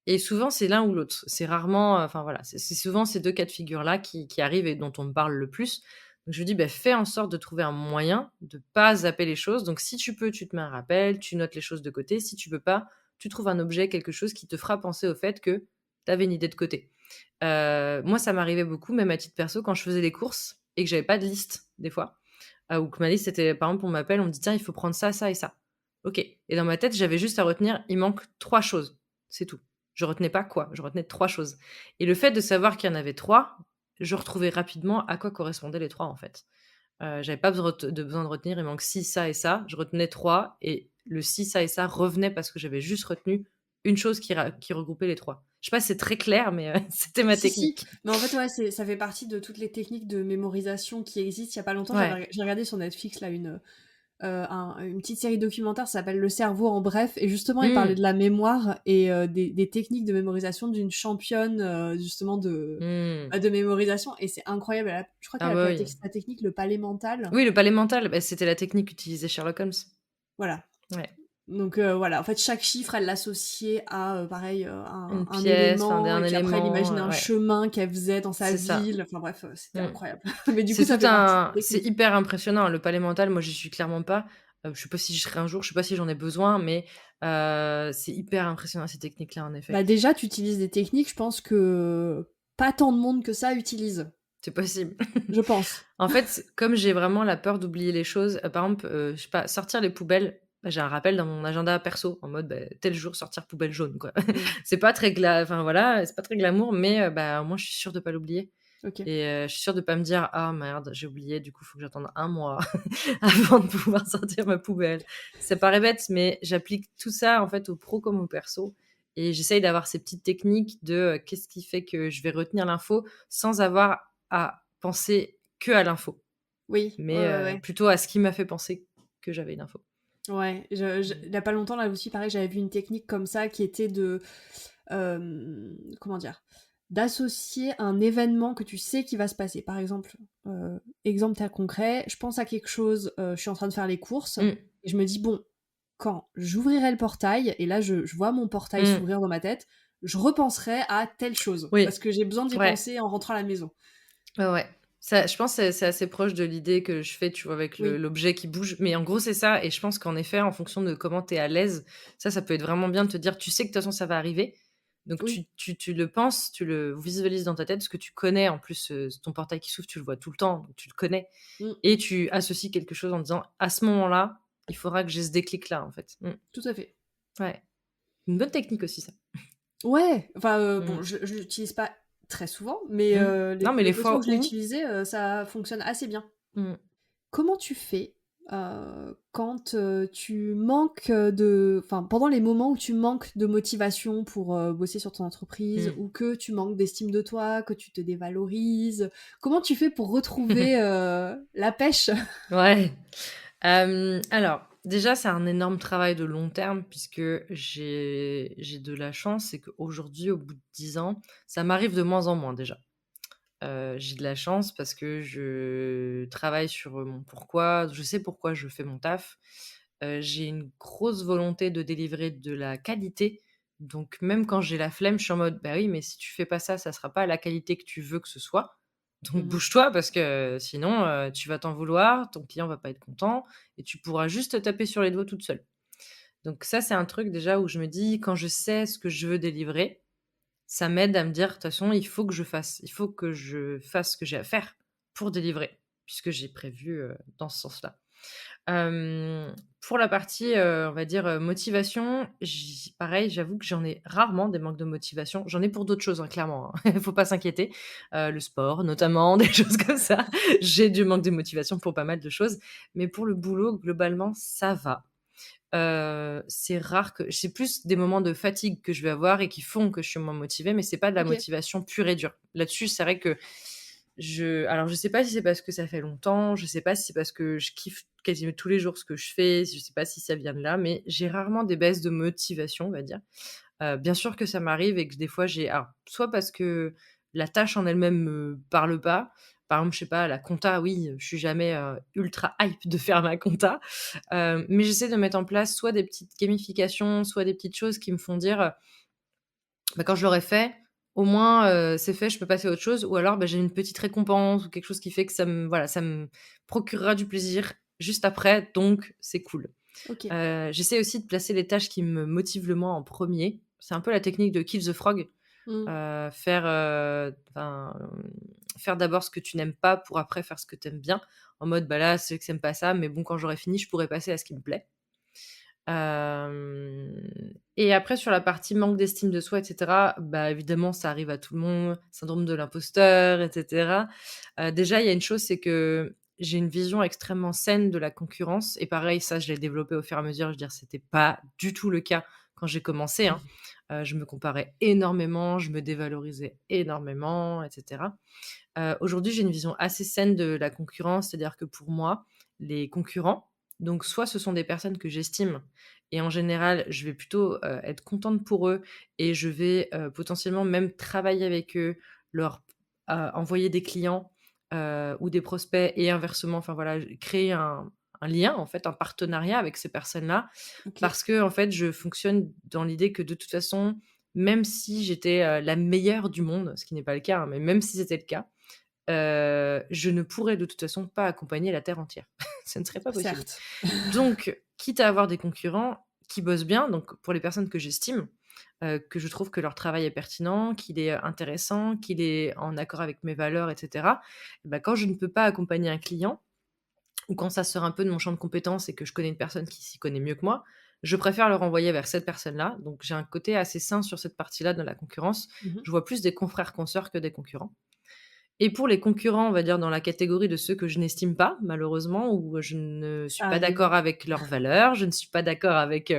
Et souvent, c'est l'un ou l'autre. C'est rarement, enfin voilà, c'est souvent ces 2 cas de figure-là qui arrivent et dont on me parle le plus. Donc je me dis: «Beh, fais en sorte de trouver un moyen de pas zapper les choses». Donc si tu peux, tu te mets un rappel, tu notes les choses de côté. Si tu peux pas, tu trouves un objet, quelque chose qui te fera penser au fait que tu avais une idée de côté. Moi, ça m'arrivait beaucoup, même à titre perso, quand je faisais les courses et que j'avais pas de liste, des fois, ou que ma liste était par exemple, on m'appelle, on me dit: «Tiens, il faut prendre ça, ça et ça». OK, et dans ma tête, j'avais juste à retenir: «Il manque 3 choses». C'est tout. Je retenais pas quoi, je retenais 3 choses et le fait de savoir qu'il y en avait 3, je retrouvais rapidement à quoi correspondaient les 3 en fait. J'avais pas besoin de retenir: «Il manque ci, ça et ça». Je retenais 3 et le ci, ça et ça revenait parce que j'avais juste retenu une chose qui regroupait les 3. Je sais pas si c'est très clair, mais c'était ma Si, si, technique. mais en fait, ouais, ça fait partie de toutes les techniques de mémorisation qui existent. Il y a pas longtemps, Ouais. j'ai regardé sur Netflix là une petite série documentaire, ça s'appelle Le cerveau en bref, et justement, il parlait Mmh. de la mémoire et des techniques de mémorisation d'une championne justement Mmh. de mémorisation, et c'est incroyable. Je crois Ah qu'elle bah, appelle oui. la technique le palais mental. Oui, le palais mental, bah, c'était la technique qu'utilisait Sherlock Holmes. Voilà. Ouais. Donc voilà, en fait, chaque chiffre, elle l'associait à, pareil, Une un pièce, enfin, élément, un et puis après, elle élément, imaginait un ouais, chemin qu'elle faisait dans sa c'est ça. ville. Enfin bref, c'était Mmh. incroyable. Mais du coup, C'est ça tout fait partie un des c'est techniques. hyper impressionnant, hein, le palais mental, moi, j'y suis clairement pas. Je sais pas si j'y serai un jour, je sais pas si j'en ai besoin, mais c'est hyper impressionnant ces techniques-là, en effet. Bah déjà, tu utilises des techniques, je pense que pas tant de monde que ça utilise, C'est possible. je pense. En fait, comme j'ai vraiment la peur d'oublier les choses, par exemple, je sais pas, sortir les poubelles, bah, j'ai un rappel dans mon agenda perso en mode, bah, tel jour sortir poubelle jaune, quoi. Mmh. C'est pas très enfin voilà, c'est pas très glamour, mais bah, au moins je suis sûre de pas l'oublier OK. et je suis sûre de pas me dire: «Ah merde, j'ai oublié, du coup, faut que j'attende un mois avant de pouvoir sortir ma poubelle». Ça paraît bête, mais j'applique tout ça, en fait, au pro comme au perso et j'essaye d'avoir ces petites techniques de, qu'est-ce qui fait que je vais retenir l'info sans avoir à penser que à l'info, Oui, ouais, mais ouais, ouais. plutôt à ce qui m'a fait penser que j'avais une info. Ouais, Mmh. il y a pas longtemps, là aussi, pareil, j'avais vu une technique comme ça qui était comment dire? D'associer un événement que tu sais qui va se passer. Par exemple, exemple très concret, je pense à quelque chose, je suis en train de faire les courses Mmh. et je me dis: «Bon, quand j'ouvrirai le portail», et là je vois mon portail Mmh. s'ouvrir dans ma tête, je repenserai à telle chose Oui, parce que j'ai besoin d'y ouais. penser en rentrant à la maison. Ouais, ouais. Ça, je pense que c'est assez proche de l'idée que je fais, tu vois, avec Oui, l'objet qui bouge. Mais en gros, c'est ça et je pense qu'en effet, en fonction de comment tu es à l'aise, ça peut être vraiment bien de te dire: «Tu sais que de toute façon, ça va arriver». Donc oui. tu le penses, tu le visualises dans ta tête parce que tu connais en plus, ton portail qui s'ouvre, tu le vois tout le temps, donc tu le connais Mmh, et tu associes quelque chose en disant: «À ce moment-là, il faudra que j'ai ce déclic-là, en fait». Mmh. tout à fait. Ouais. Une bonne technique aussi ça. Ouais, enfin, bon, Mmh. je l'utilise pas très souvent, mais Mmh. Non, mais les les peu de fois où fois je l'ai où utilisé, ça fonctionne assez bien. mmh. Comment tu fais, quand, tu manques, enfin, pendant les moments où tu manques de motivation pour, bosser sur ton entreprise, Mmh. ou que tu manques d'estime de toi, que tu te dévalorises? Comment tu fais pour retrouver, la pêche? Ouais. Alors, déjà, c'est un énorme travail de long terme puisque j'ai de la chance, c'est qu'aujourd'hui, au bout de 10 ans, ça m'arrive de moins en moins déjà. J'ai de la chance parce que je travaille sur, mon pourquoi, je sais pourquoi je fais mon taf. J'ai une grosse volonté de délivrer de la qualité, donc même quand j'ai la flemme, je suis en mode: «Bah oui, mais si tu fais pas ça, ça sera pas à la qualité que tu veux que ce soit, donc Mmh. bouge-toi parce que sinon, tu vas t'en vouloir, ton client va pas être content et tu pourras juste te taper sur les doigts toute seule». Donc ça, c'est un truc déjà où je me dis: «Quand je sais ce que je veux délivrer, ça m'aide à me dire: "De toute façon, il faut que je fasse ce que j'ai à faire pour délivrer", puisque j'ai prévu, dans ce sens-là. Pour la partie, on va dire, motivation, pareil, j'avoue que j'en ai rarement des manques de motivation. J'en ai pour d'autres choses, hein, clairement, hein. Faut pas s'inquiéter. Le sport notamment, des choses comme ça. J'ai du manque de motivation pour pas mal de choses, mais pour le boulot, globalement, ça va. C'est rare que c'est plus des moments de fatigue que je vais avoir et qui font que je suis moins motivée, mais c'est pas de la OK. motivation pure et dure. Là-dessus, c'est vrai que je sais pas si c'est parce que ça fait longtemps, je sais pas si c'est parce que je kiffe quasiment tous les jours ce que je fais, je sais pas si ça vient de là, mais j'ai rarement des baisses de motivation, on va dire. Bien sûr que ça m'arrive et que des fois alors, soit parce que la tâche en elle-même me parle pas. Par exemple, je sais pas, la compta, oui, je suis jamais, ultra hype de faire ma compta, mais j'essaie de mettre en place soit des petites gamifications, soit des petites choses qui me font dire, bah, quand je l'aurai fait, au moins, c'est fait, je peux passer à autre chose ou alors, bah, j'ai une petite récompense ou quelque chose qui fait que ça me procurera du plaisir juste après, donc c'est cool. OK. J'essaie aussi de placer les tâches qui me motivent le moins en premier. C'est un peu la technique de kill the frog, Mmh. faire d'abord ce que tu n'aimes pas pour après faire ce que tu aimes bien. En mode, bah, là, c'est que j'aime pas ça, mais bon, quand j'aurai fini, je pourrai passer à ce qui me plaît. Et après sur la partie manque d'estime de soi et cetera, bah, évidemment ça arrive à tout le monde, syndrome de l'imposteur et cetera. Déjà il y a une chose, c'est que j'ai une vision extrêmement saine de la concurrence et pareil ça je l'ai développé au fur et à mesure, je veux dire c'était pas du tout le cas quand j'ai commencé, hein. Je me comparais énormément, je me dévalorisais énormément et cetera. Aujourd'hui, j'ai une vision assez saine de la concurrence, c'est-à-dire que pour moi, les concurrents, donc soit ce sont des personnes que j'estime et en général, je vais plutôt, être contente pour eux et je vais, potentiellement même travailler avec eux, leur, envoyer des clients, ou des prospects et inversement, enfin voilà, créer un lien en fait, un partenariat avec ces personnes-là. OK. Parce que en fait, je fonctionne dans l'idée que de toute façon, même si j'étais, la meilleure du monde, ce qui n'est pas le cas, hein, mais même si c'était le cas, je ne pourrais de toute façon pas accompagner la terre entière. Ce ne serait pas possible. Certes. Donc, quitte à avoir des concurrents qui bossent bien, donc pour les personnes que j'estime, que je trouve que leur travail est pertinent, qu'il est, intéressant, qu'il est en accord avec mes valeurs et cetera, bah, quand je ne peux pas accompagner un client ou quand ça sort un peu de mon champ de compétences et que je connais une personne qui s'y connaît mieux que moi, je préfère le renvoyer vers cette personne-là. Donc j'ai un côté assez sain sur cette partie-là de la concurrence. Mmh. Je vois plus des confrères consoeurs que des concurrents. Et pour les concurrents, on va dire dans la catégorie de ceux que je n'estime pas, malheureusement, où je ne suis Ça pas arrive. d'accord avec leurs valeurs, je ne suis pas d'accord avec,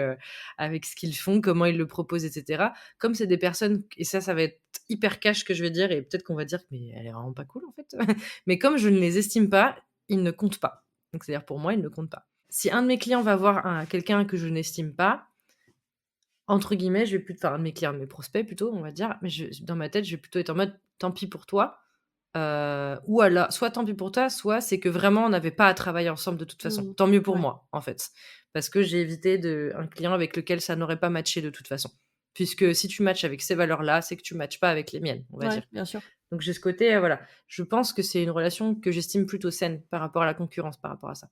avec ce qu'ils font, comment ils le proposent et cetera. Comme c'est des personnes et ça va être hyper cash que je vais dire et peut-être qu'on va dire: «Mais elle est vraiment pas cool en fait». Mais comme je ne les estime pas, ils ne comptent pas. Donc c'est-à-dire pour moi, ils ne comptent pas. Si un de mes clients va voir quelqu'un que je n'estime pas, entre guillemets, je vais plus enfin un de mes clients, de mes prospects plutôt, on va dire, mais dans ma tête, je vais plutôt être en mode: «Tant pis pour toi». Ou alors soit tant pis pour toi, soit c'est que vraiment on n'avait pas à travailler ensemble de toute façon. Mmh. Tant mieux pour Ouais. moi, en fait. Parce que j'ai évité un client avec lequel ça n'aurait pas matché de toute façon. Puisque si tu matches avec ces valeurs-là, c'est que tu matches pas avec les miennes, on va Ouais, dire. bien sûr. Donc j'ai ce côté, voilà. Je pense que c'est une relation que j'estime plutôt saine par rapport à la concurrence, par rapport à ça.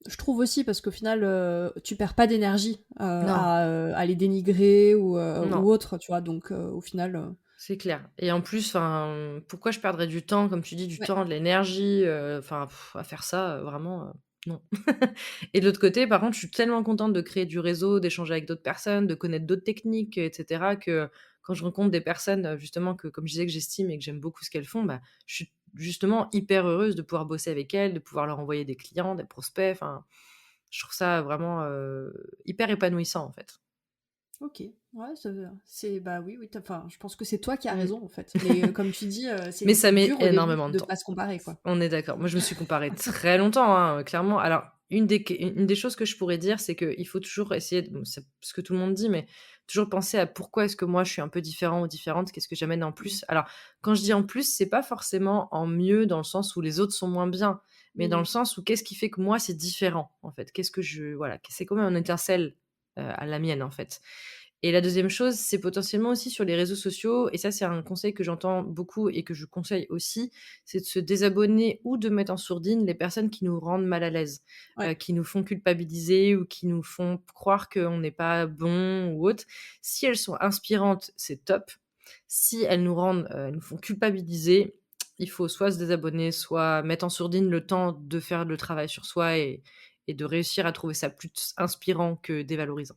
Je trouve aussi parce qu'au final, tu perds pas d'énergie, Non, à les dénigrer non. ou autre, tu vois? Donc au final, C'est clair et en plus, enfin, pourquoi je perdrais du temps, comme tu dis, du ouais. temps, de l'énergie, enfin, à faire ça, vraiment, non. Et de l'autre côté, par contre, je suis tellement contente de créer du réseau, d'échanger avec d'autres personnes, de connaître d'autres techniques, et cetera, que quand je rencontre des personnes, justement que, comme je disais, que j'estime et que j'aime beaucoup ce qu'elles font, bah, je suis justement hyper heureuse de pouvoir bosser avec elles, de pouvoir leur envoyer des clients, des prospects, enfin, je trouve ça vraiment, hyper épanouissant, en fait. OK. Ouais, c'est bah, oui, oui, enfin, je pense que c'est toi qui as Mmh. raison, en fait. Mais comme tu dis, Mais ça c'est met dur au début énormément de de temps. pas se comparer, quoi. On est d'accord. Moi, je me suis comparée très longtemps, hein, clairement. Alors, une des choses que je pourrais dire, c'est qu'il faut toujours essayer de bon, c'est ce que tout le monde dit, mais toujours penser à pourquoi est-ce que moi je suis un peu différent ou différente, qu'est-ce que j'amène en Mmh. plus? Alors, quand je dis en plus, c'est pas forcément en mieux dans le sens où les autres sont moins bien, mais dans le Mmh. sens où qu'est-ce qui fait que moi c'est différent, en fait? Qu'est-ce que voilà, c'est comme un étincelle, à la mienne, en fait. Et la deuxième chose, c'est potentiellement aussi sur les réseaux sociaux et ça, c'est un conseil que j'entends beaucoup et que je conseille aussi, c'est de se désabonner ou de mettre en sourdine les personnes qui nous rendent mal à l'aise, Ouais. qui nous font culpabiliser ou qui nous font croire qu'on n'est pas bon ou autre. Si elles sont inspirantes, c'est top. Si elles nous rendent, elles nous font culpabiliser, il faut soit se désabonner, soit mettre en sourdine le temps de faire le travail sur soi et de réussir à trouver ça plus inspirant que dévalorisant.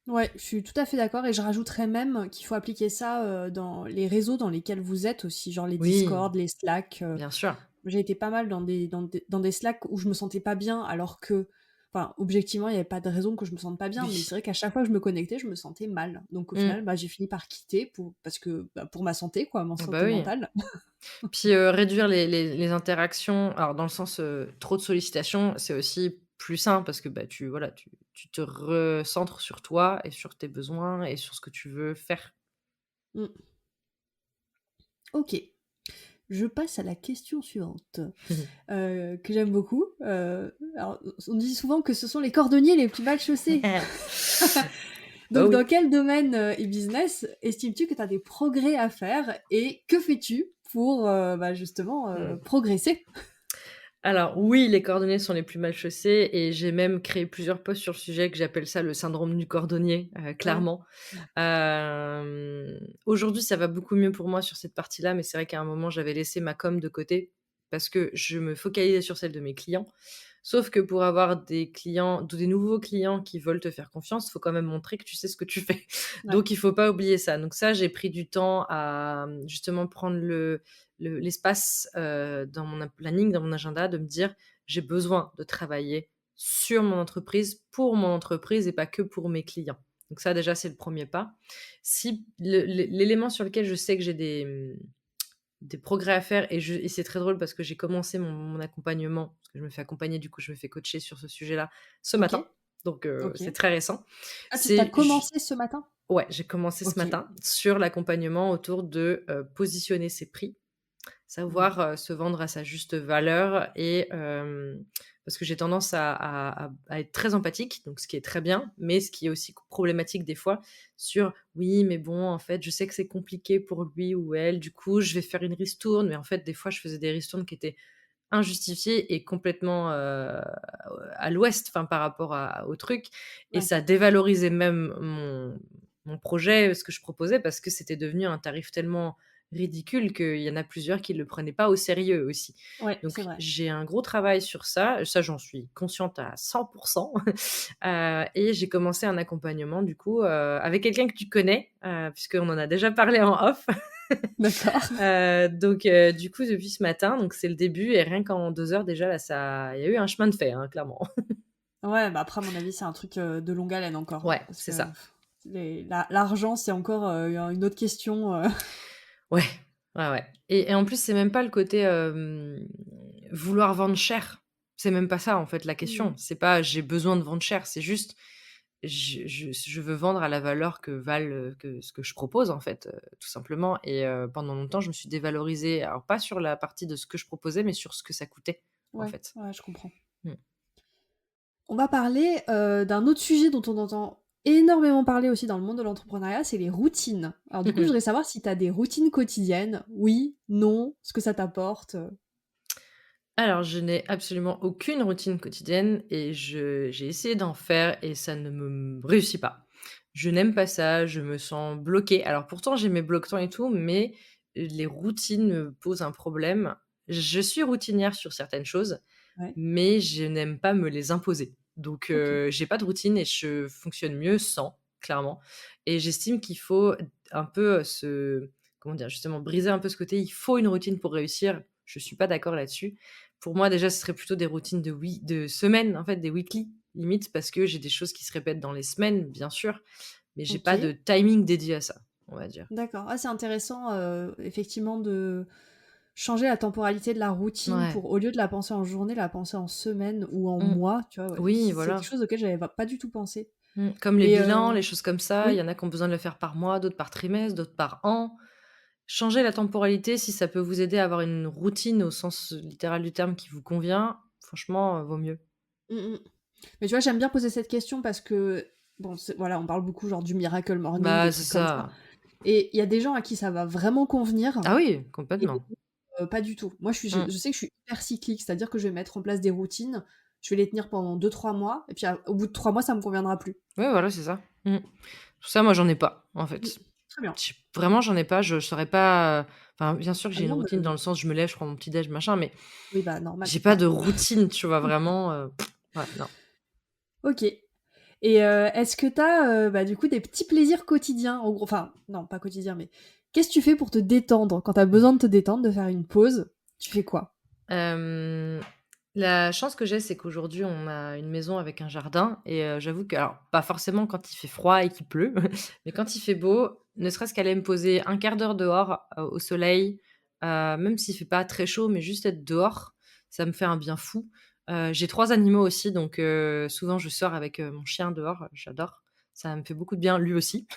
Ouais, je suis tout à fait d'accord et je rajouterais même qu'il faut appliquer ça, dans les réseaux dans lesquels vous êtes aussi, genre les Oui, Discord, les Slack, bien sûr. j'ai été pas mal dans des Slack où je me sentais pas bien alors que enfin, objectivement, il y avait pas de raison que je me sente pas bien, mais Oui. c'est vrai qu'à chaque fois que je me connectais, je me sentais mal. Donc au Mmh. final, bah, j'ai fini par quitter parce que, bah, pour ma santé quoi, ma Ah bah santé oui. mentale. Puis, réduire les interactions, alors dans le sens, trop de sollicitations, c'est aussi plus sain parce que, bah, tu te recentres sur toi et sur tes besoins et sur ce que tu veux faire. Mmh. OK, je passe à la question suivante, que j'aime beaucoup. Alors, on dit souvent que ce sont les cordonniers les plus mal chaussés. Bah Donc oui. dans quel domaine, et business estimes-tu que tu as des progrès à faire et que fais-tu pour, bah, justement, Mmh. progresser? Alors oui, les cordonniers sont les plus mal chaussés et j'ai même créé plusieurs posts sur le sujet que j'appelle ça le syndrome du cordonnier, Ouais. clairement. Aujourd'hui, ça va beaucoup mieux pour moi sur cette partie-là, mais c'est vrai qu'à un moment, j'avais laissé ma com de côté parce que je me focalisais sur celle de mes clients. Sauf que pour avoir des clients des nouveaux clients qui veulent te faire confiance, il faut quand même montrer que tu sais ce que tu fais. Ouais. Donc il faut pas oublier ça. Donc ça, j'ai pris du temps à, justement prendre l'espace, dans mon planning, dans mon agenda, de me dire: «J'ai besoin de travailler sur mon entreprise, pour mon entreprise et pas que pour mes clients». Donc ça déjà, c'est le premier pas. Si l'élément sur lequel je sais que j'ai des progrès à faire et c'est très drôle parce que j'ai commencé mon accompagnement, parce que je me fais accompagner, du coup, je me fais coacher sur ce sujet-là ce matin, OK, donc c'est OK. très récent. Ah, tu as C'est j commencé ce matin? Ouais, j'ai commencé ce OK. matin sur l'accompagnement autour de, positionner ses prix. Mmh. Savoir, se vendre à sa juste valeur et parce que j'ai tendance à être très empathique, donc ce qui est très bien, mais ce qui est aussi problématique des fois sur: «Oui, mais bon, en fait, je sais que c'est compliqué pour lui ou elle, du coup, je vais faire une ristourne», mais en fait, des fois, je faisais des ristournes qui étaient injustifiées et complètement, à l'ouest, enfin, par rapport au truc et Ouais. ça dévalorisait même mon projet, ce que je proposais parce que c'était devenu un tarif tellement ridicule qu'il y en a plusieurs qui le prenaient pas au sérieux aussi. Ouais, c'est Donc vrai. j'ai un gros travail sur ça, ça j'en suis consciente à 100 et j'ai commencé un accompagnement du coup, avec quelqu'un que tu connais, puisqu'on en a déjà parlé en off. D'accord. Donc du coup depuis ce matin, donc c'est le début et rien qu'en 2 heures déjà là ça il y a eu un chemin de fait, hein, clairement. Ouais, bah, après à mon avis, c'est un truc, de longue haleine encore, Ouais, parce c'est que ça. l'argent, c'est encore, une autre question, Ouais, ouais, ouais et en plus, c'est même pas le côté, vouloir vendre cher. C'est même pas ça, en fait, la Mmh. question. C'est pas: «J'ai besoin de vendre cher», c'est juste: «Je veux vendre à la valeur que valent, que ce que je propose, en fait», tout simplement et pendant longtemps, je me suis dévalorisée, alors pas sur la partie de ce que je proposais, mais sur ce que ça coûtait, en Ouais, fait. ouais, je comprends. Mmh. On va parler, d'un autre sujet dont on entend énormément parler aussi dans le monde de l'entrepreneuriat, c'est les routines. Alors du Mmh coup, je mh. voudrais savoir si tu as des routines quotidiennes? Oui? Non? Ce que ça t'apporte? Alors, je n'ai absolument aucune routine quotidienne et j'ai essayé d'en faire et ça ne me réussit pas. Je n'aime pas ça, je me sens bloquée. Alors pourtant, j'ai mes blocs-temps et tout, mais les routines me posent un problème. Je suis routinière sur certaines choses, Ouais, mais je n'aime pas me les imposer. Donc, OK. j'ai pas de routine et je fonctionne mieux sans, clairement. Et j'estime qu'il faut un peu, comment dire? Justement, briser un peu ce côté: «Il faut une routine pour réussir». Je suis pas d'accord là-dessus. Pour moi, déjà, ce serait plutôt des routines de semaine, en fait, des weekly, limite, parce que j'ai des choses qui se répètent dans les semaines, bien sûr, mais j'ai pas de OK, timing dédié à ça, on va dire. d'accord. Ah, c'est intéressant, effectivement de changer la temporalité de la routine Ouais. pour, au lieu de la penser en journée, la penser en semaine ou en Mmh. mois, tu vois? Ouais, Oui, c'est quelque voilà. chose auquel j'avais pas du tout pensé Comme les et bilans, les choses comme ça, il y oui. en a qui ont besoin de le faire par mois, d'autres par trimestre, d'autres par an. Changer la temporalité, si ça peut vous aider à avoir une routine au sens littéral du terme qui vous convient, franchement, vaut mieux. Mmh mh. Mais tu vois, j'aime bien poser cette question parce que, bon, voilà, on parle beaucoup genre du miracle morning, des Bah, c'est trucs comme ça ça. et il y a des gens à qui ça va vraiment convenir Ah oui, et complètement. pas du tout. Moi, Mmh. je sais que je suis hyper cyclique, c'est-à-dire que je vais mettre en place des routines, je vais les tenir pendant 2-3 mois et puis au bout de 3 mois, ça me conviendra plus. Ouais, voilà, c'est ça. Tout ça, moi, j'en ai pas, en Mmh. fait. Très bien. Vraiment, j'en ai pas, je saurais pas, enfin, bien sûr que Ah j'ai une non, routine mais dans le sens, je me lève, je prends mon petit déj, machin, mais oui, bah, normal, j'ai pas ouais. de routine, tu vois? Vraiment, ouais, non. Ok. Et est-ce que t'as du coup des petits plaisirs quotidiens, en gros, enfin non pas quotidiens, mais qu'est-ce que tu fais pour te détendre quand t'as besoin de te détendre, de faire une pause? Tu fais quoi? Hem, la chance que j'ai, c'est qu'aujourd'hui, on a une maison avec un jardin et j'avoue que alors pas forcément quand il fait froid et qu'il pleut, mais quand il fait beau, ne serait-ce qu'aller me poser un quart d'heure dehors, au soleil, même s'il fait pas très chaud, mais juste être dehors, ça me fait un bien fou. J'ai 3 animaux aussi, donc souvent je sors avec, mon chien dehors, j'adore. Ça me fait beaucoup de bien, lui aussi.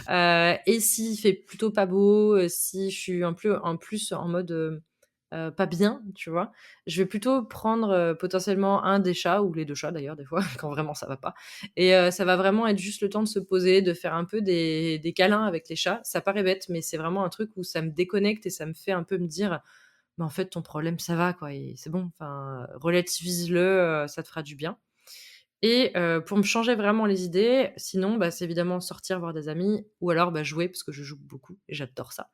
Et s'il fait plutôt pas beau, si je suis un peu en plus en mode, pas bien, tu vois? Je vais plutôt prendre, potentiellement un des chats ou les 2 chats d'ailleurs des fois quand vraiment ça va pas et ça va vraiment être juste le temps de se poser, de faire un peu des câlins avec les chats. Ça paraît bête, mais c'est vraiment un truc où ça me déconnecte et ça me fait un peu me dire: «Mais en fait ton problème ça va quoi et c'est bon, enfin, relativise-le, ça te fera du bien». Et pour me changer vraiment les idées, sinon, bah, c'est évidemment sortir voir des amis ou alors, bah, jouer parce que je joue beaucoup et j'adore ça.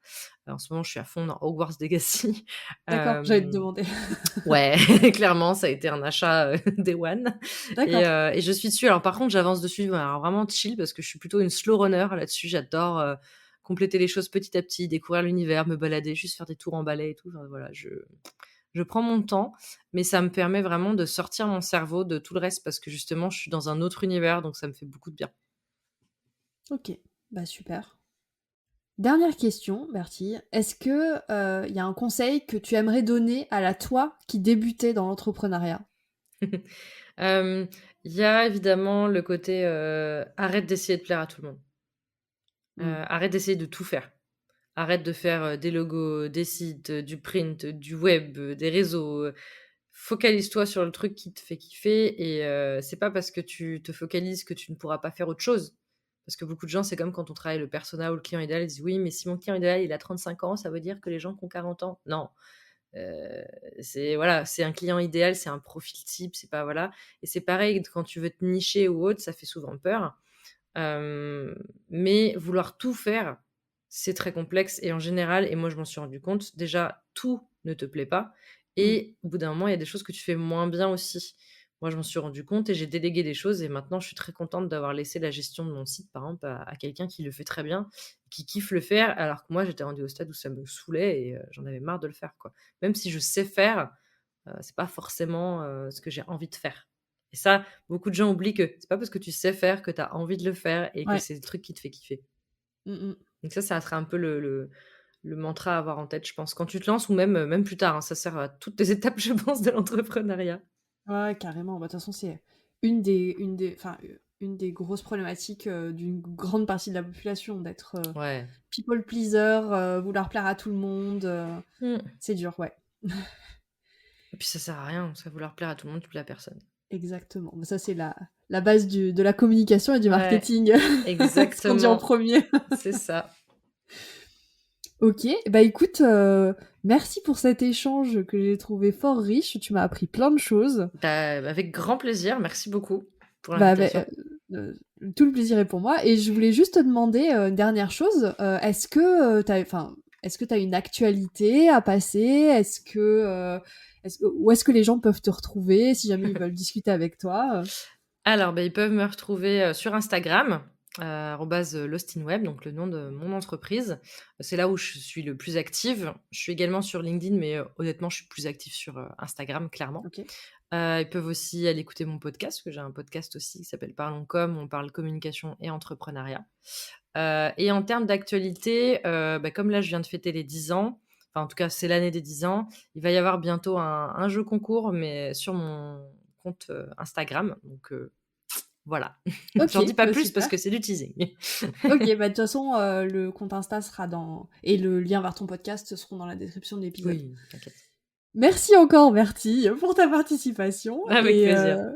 En ce moment, je suis à fond dans Hogwarts Legacy. D'accord, j'allais te Hem, demander. ouais, clairement, ça a été un achat, day one D'accord. et je suis dessus. Alors par contre, j'avance dessus, alors vraiment chill parce que je suis plutôt une slow runner là-dessus. J'adore, compléter les choses petit à petit, découvrir l'univers, me balader, juste faire des tours en balai et tout. Enfin voilà, je prends mon temps, mais ça me permet vraiment de sortir mon cerveau de tout le reste parce que justement, je suis dans un autre univers, donc ça me fait beaucoup de bien. Ok, bah super. Dernière question, Bertie. Est-ce que y a un conseil que tu aimerais donner à la toi qui débutait dans l'entrepreneuriat? Hem, il y a évidemment le côté, arrête d'essayer de plaire à tout le monde. Hmm. Arrête d'essayer de tout faire. Arrête de faire, des logos, des sites, du print, du web, des réseaux, focalise-toi sur le truc qui te fait kiffer et c'est pas parce que tu te focalises que tu ne pourras pas faire autre chose. Parce que beaucoup de gens, c'est comme quand on travaille le persona ou le client idéal, ils disent: «Oui, mais si mon client idéal, il a 35 ans, ça veut dire que les gens qui ont 40 ans». Non, c'est voilà, c'est un client idéal, c'est un profil type, c'est pas voilà et c'est pareil quand tu veux te nicher ou autre, ça fait souvent peur. Mais vouloir tout faire, c'est très complexe et en général et moi je m'en suis rendu compte, déjà tout ne te plaît pas Hmm. et au bout d'un moment, il y a des choses que tu fais moins bien aussi. Moi, je m'en suis rendu compte et j'ai délégué des choses et maintenant je suis très contente d'avoir laissé la gestion de mon site, par exemple, à quelqu'un qui le fait très bien, qui kiffe le faire, alors que moi j'étais rendue au stade où ça me saoulait et j'en avais marre de le faire, quoi. Même si je sais faire, c'est pas forcément, ce que j'ai envie de faire et ça, beaucoup de gens oublient que c'est pas parce que tu sais faire que tu as envie de le faire et que Ouais. c'est le truc qui te fait kiffer. Hmm, hmm. Donc ça serait un peu le mantra à avoir en tête, je pense, quand tu te lances ou même plus tard, hein. Ça sert à toutes les étapes, je pense, de l'entrepreneuriat. Ouais, carrément. Bah, de toute façon, c'est une des grosses problématiques d'une grande partie de la population, d'être Ouais. people pleaser, vouloir plaire à tout le monde. Mmh C'est dur, ouais. et puis ça sert à rien, ça vouloir plaire à tout le monde, tu plais à personne. Exactement. Bah, ça, c'est la base de la communication et du Ouais, marketing. Ce qu'on dit en exactement, premier. c'est ça. Ok, bah écoute, merci pour cet échange que j'ai trouvé fort riche. Tu m'as appris plein de choses. Bah, avec grand plaisir, merci beaucoup pour Bah, bah, l'invitation. tout le plaisir est pour moi. Et je voulais juste te demander une dernière chose. Est-ce que t'as une actualité à passer? Où est-ce que les gens peuvent te retrouver si jamais ils veulent discuter avec toi? Alors, bah, ils peuvent me retrouver, sur Instagram, @lostinweb, donc le nom de mon entreprise. C'est là où je suis le plus active. Je suis également sur LinkedIn, mais honnêtement, je suis plus active sur, Instagram, clairement. Ok. Ils peuvent aussi aller écouter mon podcast, parce que j'ai un podcast aussi qui s'appelle Parlons Com, où on parle communication et entrepreneuriat. Et en termes d'actualité, bah, comme là, je viens de fêter les 10 ans, enfin, en tout cas, c'est l'année des 10 ans, il va y avoir bientôt un jeu concours, mais sur mon compte, Instagram, donc voilà. Ok, J'en dis pas bah plus parce super. que c'est du teasing. Ok, bah de toute façon, le compte Insta sera dans... Et le lien vers ton podcast seront dans la description de l'épisode. Oui, t'inquiète. Merci encore, Bertie, pour ta participation. Avec plaisir.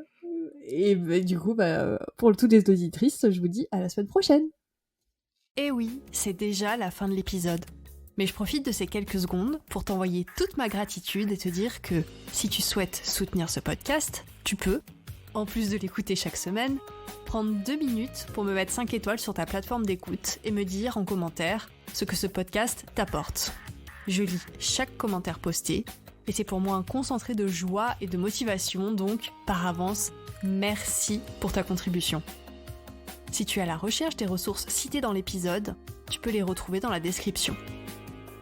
Et bah, du coup, pour toutes les auditrices, je vous dis à la semaine prochaine. Et oui, c'est déjà la fin de l'épisode. Mais je profite de ces quelques secondes pour t'envoyer toute ma gratitude et te dire que si tu souhaites soutenir ce podcast, tu peux, en plus de l'écouter chaque semaine, prendre 2 minutes pour me mettre 5 étoiles sur ta plateforme d'écoute et me dire en commentaire ce que ce podcast t'apporte. Je lis chaque commentaire posté, et c'est pour moi un concentré de joie et de motivation, donc par avance, merci pour ta contribution. Si tu es à la recherche des ressources citées dans l'épisode, tu peux les retrouver dans la description.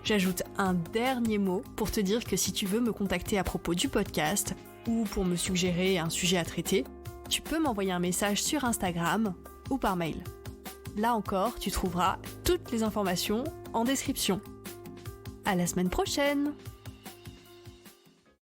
J'ajoute un dernier mot pour te dire que si tu veux me contacter à propos du podcast ou pour me suggérer un sujet à traiter, tu peux m'envoyer un message sur Instagram ou par mail. Là encore, tu trouveras toutes les informations en description. À la semaine prochaine!